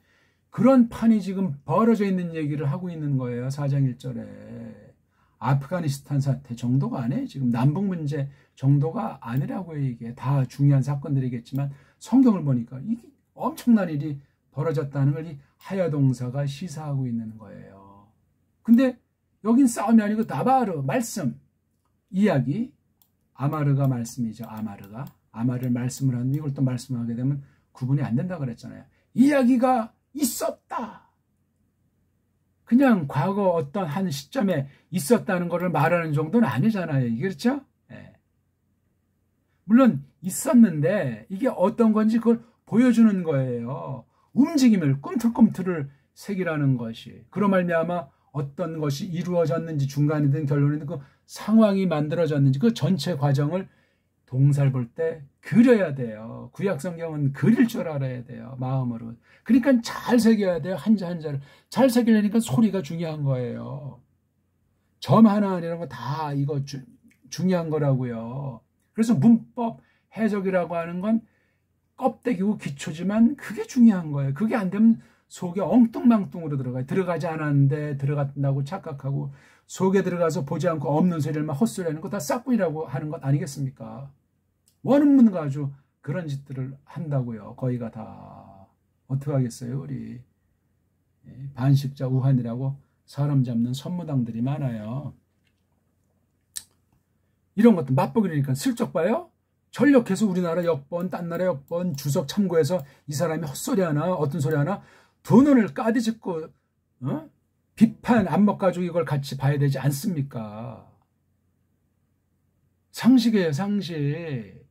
그런 판이 지금 벌어져 있는 얘기를 하고 있는 거예요. 4장 1절에. 아프가니스탄 사태 정도가 아니에요. 지금 남북 문제 정도가 아니라고요. 이게 다 중요한 사건들이겠지만 성경을 보니까 이게 엄청난 일이 벌어졌다는 걸 이 하야동사가 시사하고 있는 거예요. 근데 여긴 싸움이 아니고 다바르 말씀 이야기, 아마르가 말씀이죠. 아마르를 말씀을 하는, 이걸 또 말씀하게 되면 구분이 안 된다 그랬잖아요. 이야기가 있었다. 그냥 과거 어떤 한 시점에 있었다는 것을 말하는 정도는 아니잖아요. 이게 그렇죠? 네. 물론 있었는데 이게 어떤 건지 그걸 보여주는 거예요. 움직임을 꿈틀꿈틀을 새기라는 것이. 그로 말미암아 어떤 것이 이루어졌는지 중간이든 결론이든 그 상황이 만들어졌는지 그 전체 과정을 동사를 볼 때 그려야 돼요. 구약 성경은 그릴 줄 알아야 돼요. 마음으로. 그러니까 잘 새겨야 돼요. 한자 한자를. 잘 새기려니까 소리가 중요한 거예요. 점 하나 이런 거 다 이거 중요한 거라고요. 그래서 문법 해석이라고 하는 건 껍데기고 기초지만 그게 중요한 거예요. 그게 안 되면 속에 엉뚱망뚱으로 들어가요. 들어가지 않았는데 들어갔다고 착각하고 속에 들어가서 보지 않고 없는 소리를 막 헛소리하는 거 다 싹군이라고 하는 것 아니겠습니까? 원문문 가지고 그런 짓들을 한다고요. 거의가 다. 어떻게 하겠어요? 우리 반식자 우한이라고 사람 잡는 선무당들이 많아요. 이런 것도 맛보기니까 슬쩍 봐요. 전력해서 우리나라 역번, 딴 나라 역번, 주석 참고해서 이 사람이 헛소리 하나 어떤 소리 하나 두 눈을 까디짓고 비판 안 먹가지고 이걸 같이 봐야 되지 않습니까? 상식이에요, 상식.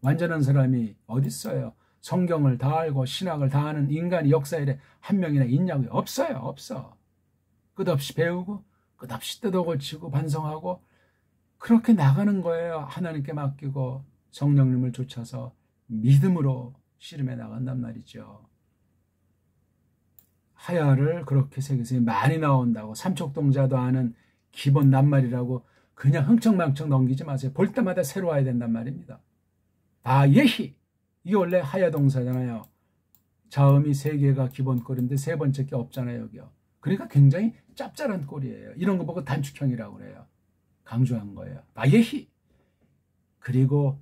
완전한 사람이 어디 있어요? 성경을 다 알고 신학을 다 아는 인간이 역사에 한 명이나 있냐고요? 없어요, 없어. 끝없이 배우고 끝없이 뜯어고치고 반성하고 그렇게 나가는 거예요. 하나님께 맡기고 성령님을 쫓아서 믿음으로 씨름해 나간단 말이죠. 하야를 그렇게 새겨서 많이 나온다고 삼척동자도 아는 기본 낱말이라고 그냥 흥청망청 넘기지 마세요. 볼 때마다 새로 와야 된단 말입니다. 예히 이게 원래 하야 동사잖아요. 자음이 3개가 기본 꼴인데 3번째 게 없잖아요. 여기요. 그러니까 굉장히 짭짤한 꼴이에요. 이런 거 보고 단축형이라고 그래요. 강조한 거예요. 예히. 그리고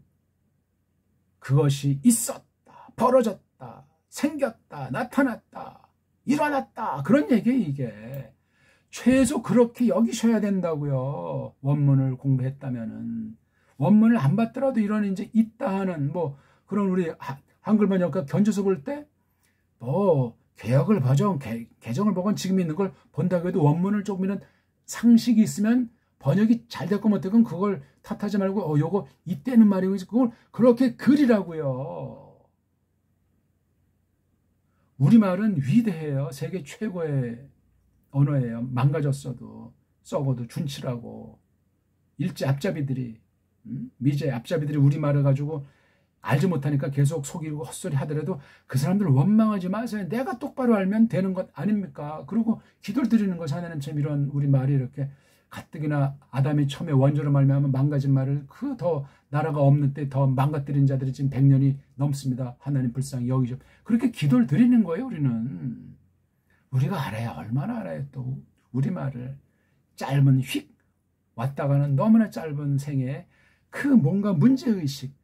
그것이 있었다, 벌어졌다, 생겼다, 나타났다, 일어났다. 그런 얘기예요, 이게. 최소 그렇게 여기셔야 된다고요. 원문을 공부했다면은. 원문을 안 봤더라도 이런 이제 있다 하는 뭐 그런 우리 한글 번역과 견주서 볼 때 뭐 개혁을 보건 개정을 보건 지금 있는 걸 본다고 해도 원문을 조금이는 상식이 있으면 번역이 잘 됐고 못됐건 그걸 탓하지 말고 요거 이때는 말이고 그걸 그렇게 그리라고요. 우리말은 위대해요. 세계 최고의 언어예요. 망가졌어도 썩어도 준치라고. 일제 앞잡이들이 미제 앞잡이들이 우리말을 가지고 알지 못하니까 계속 속이고 헛소리 하더라도 그 사람들 원망하지 마세요. 내가 똑바로 알면 되는 것 아닙니까? 그리고 기도를 드리는 것이 하나님처럼 이런 우리말이 이렇게 가뜩이나 아담이 처음에 원죄로 말미암아 망가진 말을 그 더 나라가 없는 때 더 망가뜨린 자들이 지금 100년이 넘습니다. 하나님 불쌍히 여기죠. 그렇게 기도를 드리는 거예요. 우리는. 우리가 알아야 얼마나 알아요. 또 우리말을 짧은 휙 왔다가는 너무나 짧은 생에 그 뭔가 문제의식,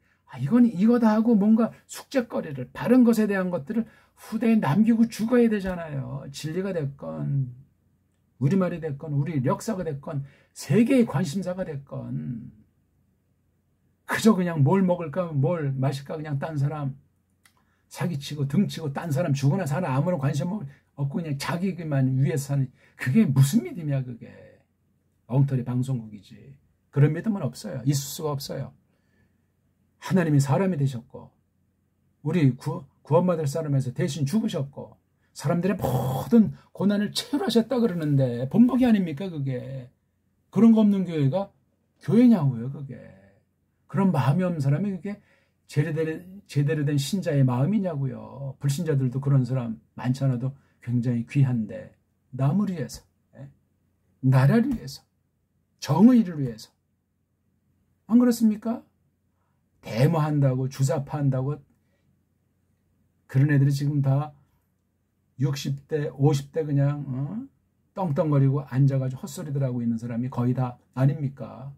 이건 이거다 하고 뭔가 숙제거리를, 바른 것에 대한 것들을 후대에 남기고 죽어야 되잖아요. 진리가 됐건 우리말이 됐건 우리 역사가 됐건 세계의 관심사가 됐건 그저 그냥 뭘 먹을까 뭘 마실까 그냥 딴 사람 사기치고 등치고 딴 사람 죽거나 사나 아무런 관심 없고 그냥 자기만 위해서 사는, 그게 무슨 믿음이야. 그게 엉터리 방송국이지. 그런 믿음은 없어요. 있을 수가 없어요. 하나님이 사람이 되셨고 우리 구원받을 사람에서 대신 죽으셨고 사람들의 모든 고난을 체휼하셨다 그러는데 본보기 아닙니까 그게. 그런 거 없는 교회가 교회냐고요 그게. 그런 마음이 없는 사람이 그게 제대로 된 신자의 마음이냐고요. 불신자들도 그런 사람 많지 않아도 굉장히 귀한데 남을 위해서, 나라를 위해서, 정의를 위해서, 안 그렇습니까? 데모한다고 주사파한다고 그런 애들이 지금 다 60대 50대 그냥 떵떵거리고 앉아가지고 헛소리들 하고 있는 사람이 거의 다 아닙니까?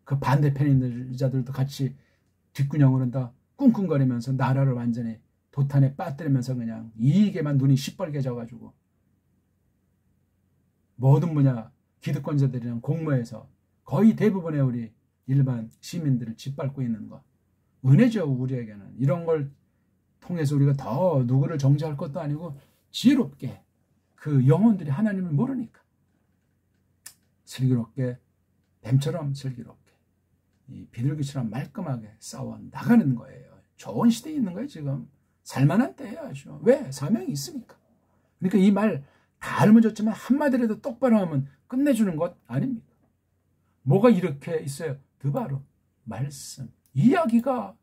그 반대편에 있는 자들도 같이 뒷구녕으로 다 꿍꿍거리면서 나라를 완전히 도탄에 빠뜨리면서 그냥 이익에만 눈이 시뻘게 져가지고 모든 분야 기득권자들이랑 공모해서 거의 대부분의 우리 일반 시민들을 짓밟고 있는 거 은혜죠. 우리에게는 이런 걸 통해서 우리가 더 누구를 정죄할 것도 아니고 지혜롭게 그 영혼들이 하나님을 모르니까 슬기롭게 뱀처럼 슬기롭게 이 비둘기처럼 말끔하게 싸워 나가는 거예요. 좋은 시대에 있는 거예요. 지금 살만한 때예요. 아주. 왜? 사명이 있으니까. 그러니까 이 말 다 알면 좋지만 한마디라도 똑바로 하면 끝내주는 것 아닙니까? 뭐가 이렇게 있어요? 드바로 말씀 이야기가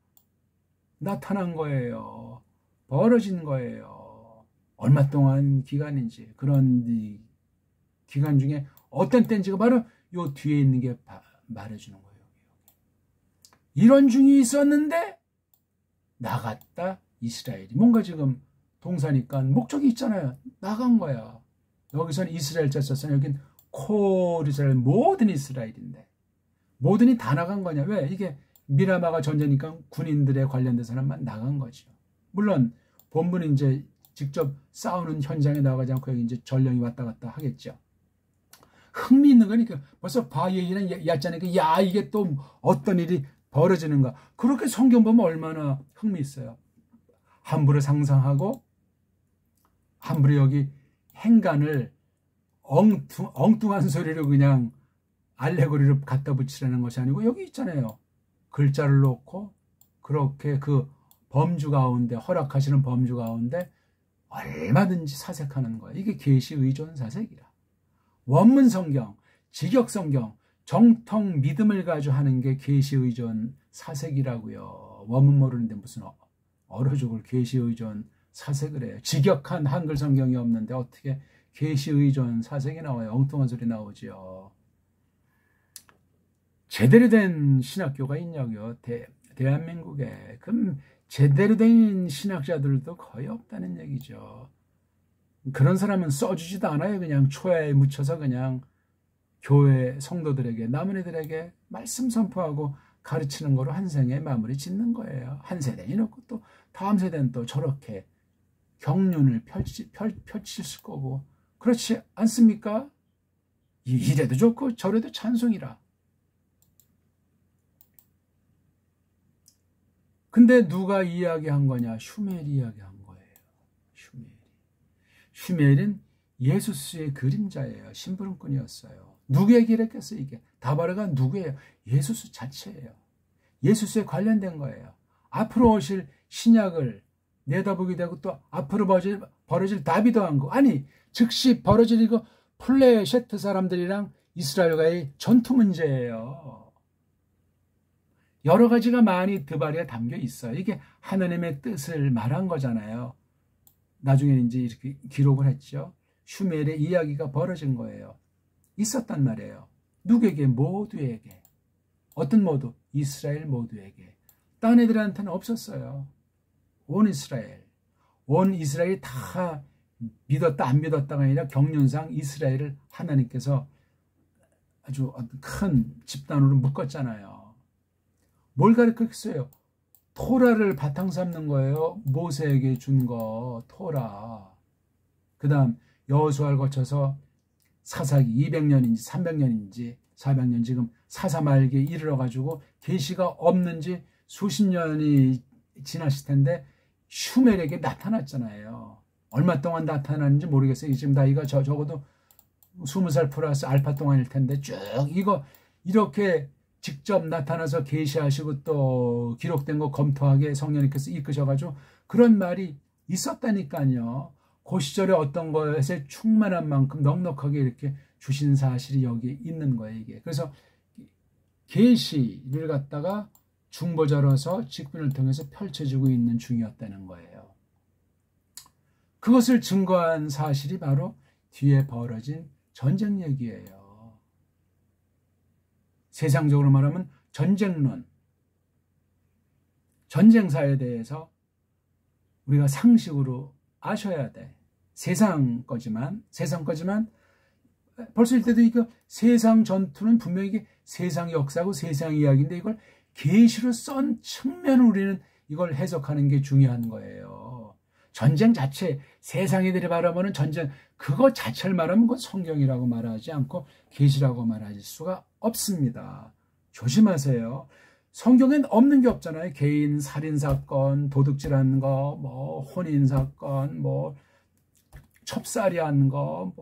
나타난 거예요. 벌어진 거예요. 얼마 동안 기간인지 그런 이 기간 중에 어떤 때인지가 바로 요 뒤에 있는 게 말해주는 거예요. 이런 중이 있었는데 나갔다 이스라엘이. 뭔가 지금 동사니까 목적이 있잖아요. 나간 거야. 여기서는 이스라엘자 썼어요. 여긴 콜이스라엘 모든 이스라엘인데 모든이 다 나간 거냐. 왜? 이게 미라마가 전제니까 군인들에 관련된 사람만 나간 거죠. 물론 본부는 이제 직접 싸우는 현장에 나가지 않고 여기 이제 전령이 왔다 갔다 하겠죠. 흥미있는 거니까 벌써 바예이는 얕잖아요. 야 이게 또 어떤 일이 벌어지는가. 그렇게 성경 보면 얼마나 흥미있어요. 함부로 상상하고 함부로 여기 행간을 엉뚱한 소리로 그냥 알레고리로 갖다 붙이라는 것이 아니고 여기 있잖아요. 글자를 놓고 그렇게 그 범주 가운데 허락하시는 범주 가운데 얼마든지 사색하는 거예요. 이게 계시 의존 사색이라. 원문 성경, 직역 성경, 정통 믿음을 가지고 하는 게 계시 의존 사색이라고요. 원문 모르는데 무슨 얼어 죽을 계시 의존 사색을 해요. 직역한 한글 성경이 없는데 어떻게 계시 의존 사색이 나와요. 엉뚱한 소리 나오죠. 제대로 된 신학교가 있냐고요. 대한민국에. 그럼 제대로 된 신학자들도 거의 없다는 얘기죠. 그런 사람은 써주지도 않아요. 그냥 초야에 묻혀서 그냥 교회 성도들에게 남은 애들에게 말씀 선포하고 가르치는 거로 한 생에 마무리 짓는 거예요. 한 세대는 이렇고 또 다음 세대는 또 저렇게 경륜을 펼칠 거고 그렇지 않습니까? 이래도 좋고 저래도 찬송이라. 근데 누가 이야기한 거냐? 슈멜이 이야기한 거예요. 슈멜은 예수스의 그림자예요. 심부름꾼이었어요. 누구에게 이랬겠어요? 이게 다바르가 누구예요? 예수스 자체예요. 예수스에 관련된 거예요. 앞으로 오실 신약을 내다보게 되고 또 앞으로 벌어질 다비드한 거. 아니 즉시 벌어질 이거 플레셰트 사람들이랑 이스라엘과의 전투 문제예요. 여러 가지가 많이 드바리에 담겨 있어요. 이게 하나님의 뜻을 말한 거잖아요. 나중에는 이제 이렇게 기록을 했죠. 슈멜의 이야기가 벌어진 거예요. 있었단 말이에요. 누구에게? 모두에게. 어떤 모두? 이스라엘 모두에게. 딴 애들한테는 없었어요. 온 이스라엘. 온 이스라엘이 다 믿었다 안 믿었다가 아니라 경륜상 이스라엘을 하나님께서 아주 큰 집단으로 묶었잖아요. 뭘 가르쳤어요? 토라를 바탕 삼는 거예요. 모세에게 준 거 토라. 그 다음 여호수아를 거쳐서 사사기 200년인지 300년인지 400년 지금 사사 말기에 이르러가지고 계시가 없는지 수십 년이 지났을 텐데 슈멜에게 나타났잖아요. 얼마 동안 나타났는지 모르겠어요. 지금 나이가 적어도 20살 플러스 알파 동안일 텐데 쭉 이거 이렇게 직접 나타나서 계시하시고 또 기록된 거 검토하게 성령님께서 이끄셔가지고 그런 말이 있었다니까요. 그 시절에 어떤 것에 충만한 만큼 넉넉하게 이렇게 주신 사실이 여기 있는 거예요. 이게. 그래서 계시를 갖다가 중보자로서 직분을 통해서 펼쳐지고 있는 중이었다는 거예요. 그것을 증거한 사실이 바로 뒤에 벌어진 전쟁 얘기예요. 세상적으로 말하면 전쟁론, 전쟁사에 대해서 우리가 상식으로 아셔야 돼. 세상 거지만 벌써 이때도 이거 세상 전투는 분명히 이게 세상 역사고 세상 이야기인데 이걸 계시로 썬 측면을 우리는 이걸 해석하는 게 중요한 거예요. 전쟁 자체, 세상이들이 바라보는 전쟁, 그거 자체를 말하면 그건 성경이라고 말하지 않고 계시라고 말할 수가 없습니다. 조심하세요. 성경엔 없는 게 없잖아요. 개인 살인사건, 도둑질하는 거, 뭐 혼인사건, 뭐 첩살이하는 거,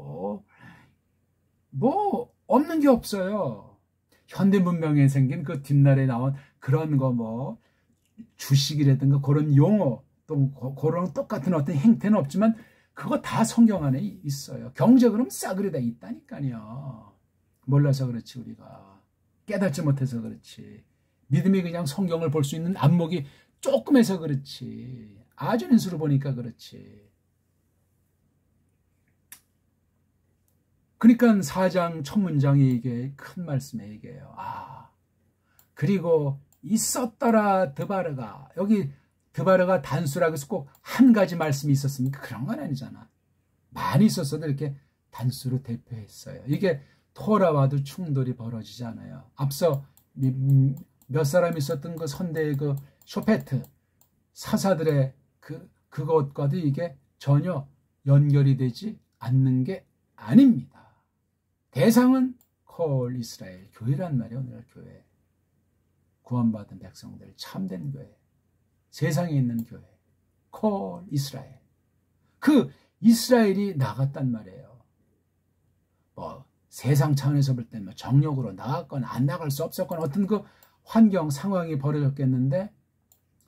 뭐 없는 게 없어요. 현대 문명에 생긴 그 뒷날에 나온 그런 거 뭐 주식이라든가 그런 용어 또 그런 똑같은 어떤 행태는 없지만 그거 다 성경 안에 있어요. 경제 그럼 싸그리 다 있다니까요. 몰라서 그렇지 우리가. 깨닫지 못해서 그렇지. 믿음이 그냥 성경을 볼 수 있는 안목이 조금해서 그렇지. 아주 인수로 보니까 그렇지. 그러니까 4장 첫 문장이 이게 큰 말씀에 얘기해요. 그리고 있었더라 드바르가. 여기 드바르가 단수라고 해서 꼭 한 가지 말씀이 있었습니까? 그런 건 아니잖아. 많이 있었어도 이렇게 단수로 대표했어요. 이게 토라와도 충돌이 벌어지지 않아요. 앞서 몇 사람 있었던 그 선대의 그 쇼페트 사사들의 그것과도 이게 전혀 연결이 되지 않는 게 아닙니다. 대상은 콜 이스라엘 교회란 말이에요. 오늘날 교회. 구원받은 백성들 참된 교회. 세상에 있는 교회. 콜 이스라엘. 그 이스라엘이 나갔단 말이에요. 뭐 세상 차원에서 볼 때 뭐 정력으로 나갔거나 안 나갈 수 없었거나 어떤 그 환경 상황이 벌어졌겠는데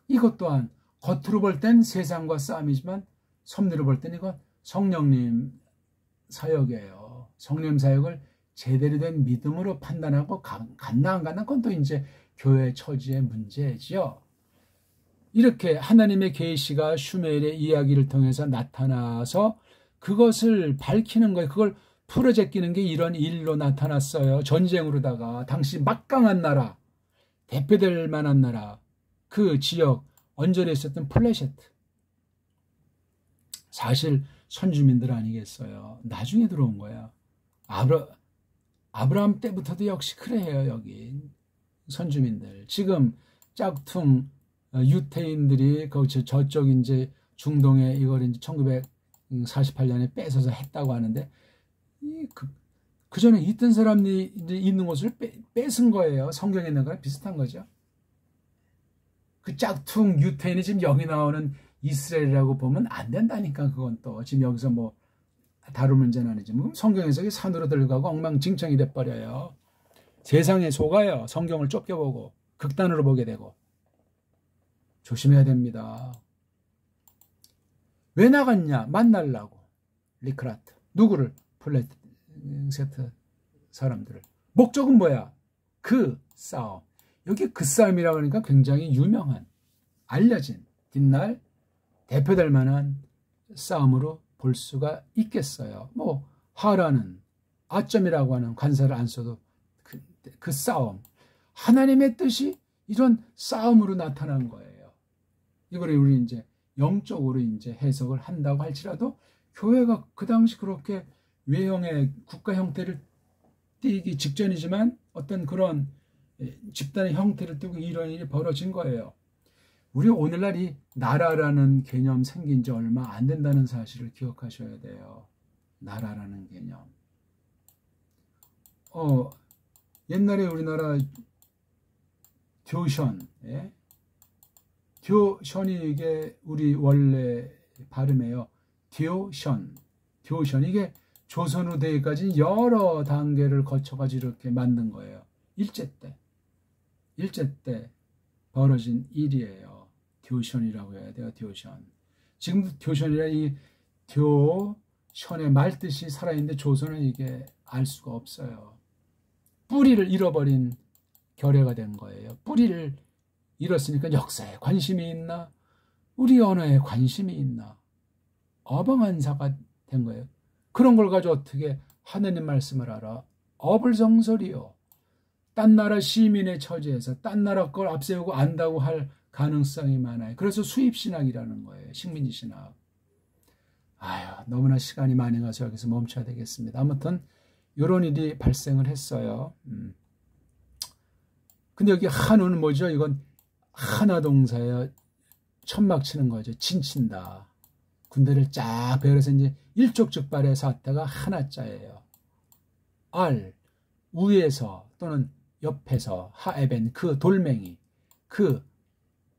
이것 또한 겉으로 볼 땐 세상과 싸움이지만 섭리로 볼 땐 이건 성령님 사역이에요. 성령 사역을 제대로 된 믿음으로 판단하고 갔나 안 갔나 그건 또 이제 교회 처지의 문제지요. 이렇게 하나님의 계시가 슈멜의 이야기를 통해서 나타나서 그것을 밝히는 거예요. 그걸 풀어제끼는 게 이런 일로 나타났어요. 전쟁으로다가 당시 막강한 나라, 대표될 만한 나라, 그 지역 언저리에 있었던 플레셰트. 사실 선주민들 아니겠어요. 나중에 들어온 거야. 아브라함 때부터도 역시 그래요. 여기 선주민들. 지금 짝퉁 유태인들이 저쪽 이제 중동에 이걸 이제 1948년에 뺏어서 했다고 하는데 그 전에 있던 사람들이 있는 곳을 뺏은 거예요. 성경에 있는 거랑 비슷한 거죠. 그 짝퉁 유태인이 지금 여기 나오는 이스라엘이라고 보면 안 된다니까. 그건 또 지금 여기서 뭐 다룰 문제는 아니지만 그럼 성경에서 산으로 들어가고 엉망진창이 돼버려요. 세상에 속아요. 성경을 쫓겨보고 극단으로 보게 되고. 조심해야 됩니다. 왜 나갔냐? 만나려고. 리크라트. 누구를? 플레세트 사람들을. 목적은 뭐야? 그 싸움. 여기 그 싸움이라고 하니까 굉장히 유명한, 알려진, 뒷날 대표될 만한 싸움으로 볼 수가 있겠어요. 뭐 하라는 아점이라고 하는 관사를 안 써도 그 싸움, 하나님의 뜻이 이런 싸움으로 나타난 거예요. 이걸 우리 이제 영적으로 이제 해석을 한다고 할지라도 교회가 그 당시 그렇게 외형의 국가 형태를 띠기 직전이지만 어떤 그런 집단의 형태를 띠고 이런 일이 벌어진 거예요. 우리 오늘날 이 나라라는 개념 생긴 지 얼마 안 된다는 사실을 기억하셔야 돼요. 나라라는 개념. 옛날에 우리나라 교션, 예? 교션이 이게 우리 원래 발음이에요. 교션. 이게 조선으로 되기까지 여러 단계를 거쳐가지고 이렇게 만든 거예요. 일제 때 벌어진 일이에요. 교션이라고 해야 돼요. 교션. 지금도 교션이라 이 교션의 말뜻이 살아있는데 조선은 이게 알 수가 없어요. 뿌리를 잃어버린 결례가 된 거예요. 뿌리를 잃었으니까 역사에 관심이 있나? 우리 언어에 관심이 있나? 어벙한 사가 된 거예요. 그런 걸 가지고 어떻게 하느님 말씀을 알아? 어불성설이요. 딴 나라 시민의 처지에서 딴 나라 걸 앞세우고 안다고 할 가능성이 많아요. 그래서 수입신학이라는 거예요. 식민지 신학. 아유, 너무나 시간이 많이 가서 여기서 멈춰야 되겠습니다. 아무튼 이런 일이 발생을 했어요. 근데 여기 한우는 뭐죠? 이건 하나동사예요. 천막 치는 거죠. 진친다. 군대를 쫙 배열해서 이제 일촉즉발의 사태가 하나자예요. 알, 위에서 또는 옆에서 하에벤, 그 돌멩이, 그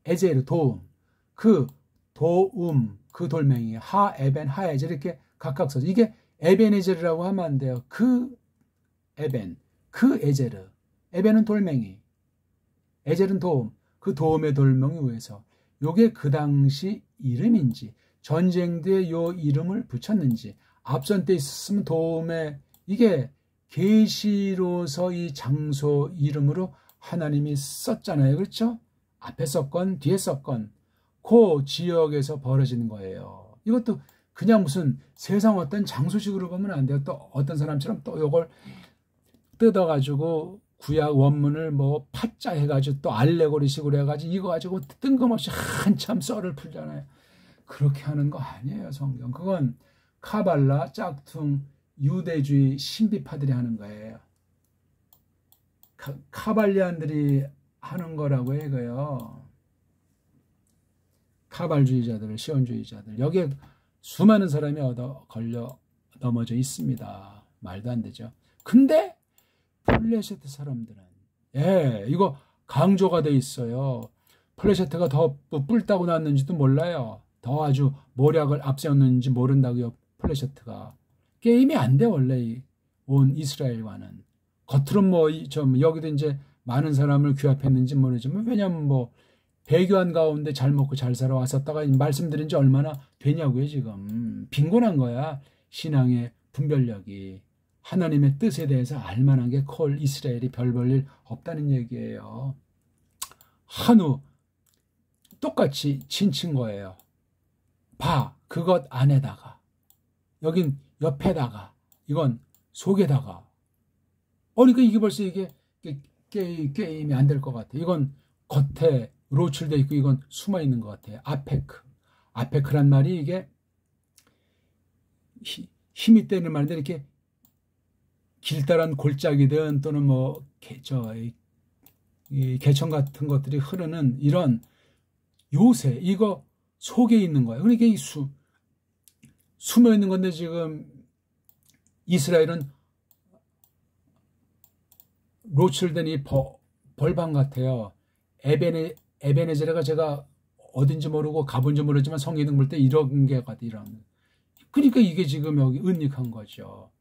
에제르 도움, 그 도움, 그 돌멩이, 하에벤, 하에제르 이렇게 각각 써서 이게 에벤에제르라고 하면 안 돼요. 그 에벤, 그 에제르, 에벤은 돌멩이, 에제르는 도움, 그 도움의 돌멩이 위에서 요게 그 당시 이름인지 전쟁 때 요 이름을 붙였는지 앞선 때 있었으면 도움에 이게 계시로서 이 장소 이름으로 하나님이 썼잖아요. 그렇죠? 앞에 썼건 뒤에 썼건 그 지역에서 벌어지는 거예요. 이것도 그냥 무슨 세상 어떤 장소식으로 보면 안 돼요. 또 어떤 사람처럼 또 요걸 뜯어가지고 구약 원문을 뭐 파짜 해가지고 또 알레고리식으로 해가지고 이거 가지고 뜬금없이 한참 썰을 풀잖아요. 그렇게 하는 거 아니에요. 성경. 그건 카발라, 짝퉁, 유대주의 신비파들이 하는 거예요. 카발리안들이 하는 거라고 해요. 카발주의자들, 시온주의자들. 여기에 수많은 사람이 걸려 넘어져 있습니다. 말도 안 되죠. 근데 플레셋 사람들은 이거 강조가 돼 있어요. 플레셋가 더 뿔따고 났는지도 몰라요. 더 아주 모략을 앞세웠는지 모른다고요. 플레셋가 게임이 안 돼. 원래 온 이스라엘과는 겉으로는 뭐 좀 여기도 이제 많은 사람을 규합했는지 모르지만 왜냐면 뭐 배교한 가운데 잘 먹고 잘 살아 왔었다가 말씀드린 지 얼마나 되냐고요. 지금 빈곤한 거야. 신앙의 분별력이 하나님의 뜻에 대해서 알만한 게 콜 이스라엘이 별 볼 일 없다는 얘기예요. 한우 똑같이 진친 거예요. 봐, 그것 안에다가 여긴 옆에다가 이건 속에다가 그러니까 이게 벌써 이게 게임이 안 될 것 같아. 이건 겉에 로출돼 있고 이건 숨어 있는 것 같아요. 아페크란 말이 이게 힘이 빼는 말인데 이렇게 길다란 골짜기든 또는 뭐 개천 같은 것들이 흐르는 이런 요새 이거 속에 있는 거예요. 그러니까 이 숨어 있는 건데 지금 이스라엘은 로출된 이 벌방 같아요. 에베네제르가 제가 어딘지 모르고 가본지 모르지만 성경 볼 때 이런 게 같아. 이런. 그러니까 이게 지금 여기 은닉한 거죠.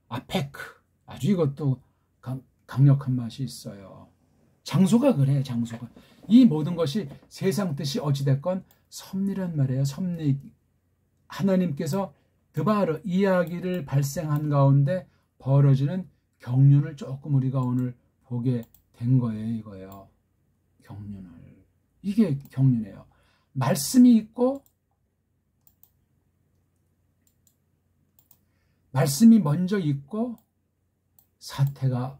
아페크. 아주 이것도 강력한 맛이 있어요. 장소가 그래. 장소가. 이 모든 것이 세상 뜻이 어찌됐건 섭리란 말이에요. 섭리. 하나님께서 드바르 이야기를 발생한 가운데 벌어지는 경륜을 조금 우리가 오늘 보게 된 거예요. 이거예요. 경륜을. 이게 경륜이에요. 말씀이 있고 말씀이 먼저 있고 사태가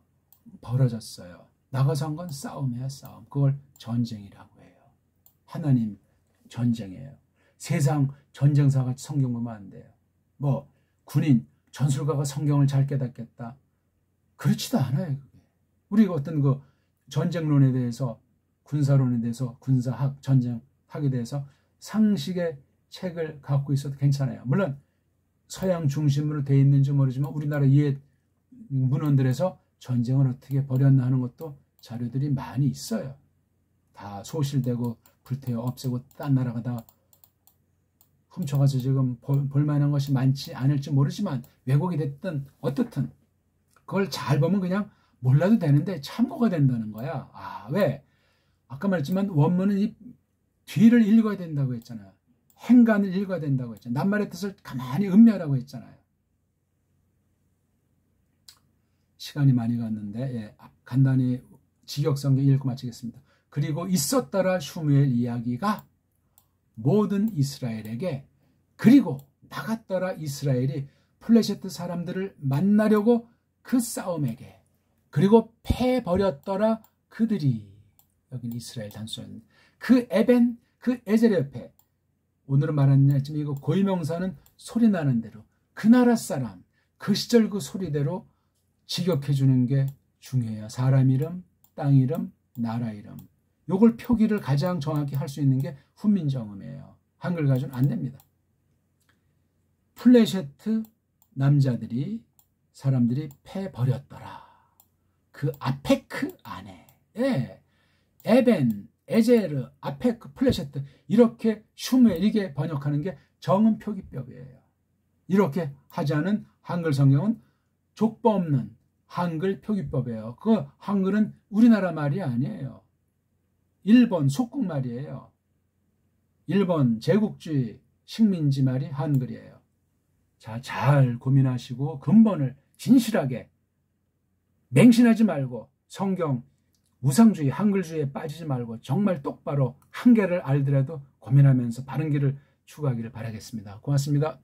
벌어졌어요. 나가서 한 건 싸움이에요, 싸움. 그걸 전쟁이라고 해요. 하나님 전쟁이에요. 세상 전쟁사같이 성경 보면 안 돼요. 뭐 군인, 전술가가 성경을 잘 깨닫겠다. 그렇지도 않아요, 그게. 우리가 어떤 그 전쟁론에 대해서, 군사론에 대해서, 군사학, 전쟁학에 대해서 상식의 책을 갖고 있어도 괜찮아요. 물론 서양 중심으로 되어 있는지 모르지만 우리나라 옛 문헌들에서 전쟁을 어떻게 벌였나 하는 것도 자료들이 많이 있어요. 다 소실되고 불태워 없애고 딴 나라가 다 훔쳐가서 지금 볼만한 것이 많지 않을지 모르지만 왜곡이 됐든 어떻든 그걸 잘 보면 그냥 몰라도 되는데 참고가 된다는 거야. 아, 왜? 아까 말했지만 원문은 이 뒤를 읽어야 된다고 했잖아요. 행간을 읽어야 된다고 했잖아요. 낱말의 뜻을 가만히 음미하라고 했잖아요. 시간이 많이 갔는데 예, 간단히 직역성경 읽고 마치겠습니다. 그리고 있었더라 슈무엘 이야기가 모든 이스라엘에게, 그리고 나갔더라 이스라엘이 플레셋 사람들을 만나려고 그 싸움에게, 그리고 패버렸더라 그들이, 여기는 이스라엘 단수는 그 에벤 그 에젤 옆에, 오늘은 말하는 이거 고유명사는 소리 나는 대로 그 나라 사람 그 시절 그 소리대로 직역해 주는 게 중요해요. 사람 이름, 땅 이름, 나라 이름. 요걸 표기를 가장 정확히 할 수 있는 게 훈민정음이에요. 한글 가지고는 안 됩니다. 플레셰트 남자들이, 사람들이 패버렸더라. 그 아페크 안에, 예, 에벤, 에제르, 아페크, 플레셰트, 이렇게 슈무엘, 이게 번역하는 게 정음 표기법이에요. 이렇게 하지 않은 한글 성경은 족보 없는 한글 표기법이에요. 그 한글은 우리나라 말이 아니에요. 일본 속국 말이에요. 일본 제국주의 식민지 말이 한글이에요. 자, 잘 고민하시고 근본을 진실하게, 맹신하지 말고 성경 우상주의, 한글주의에 빠지지 말고 정말 똑바로 한계를 알더라도 고민하면서 바른 길을 추구하기를 바라겠습니다. 고맙습니다.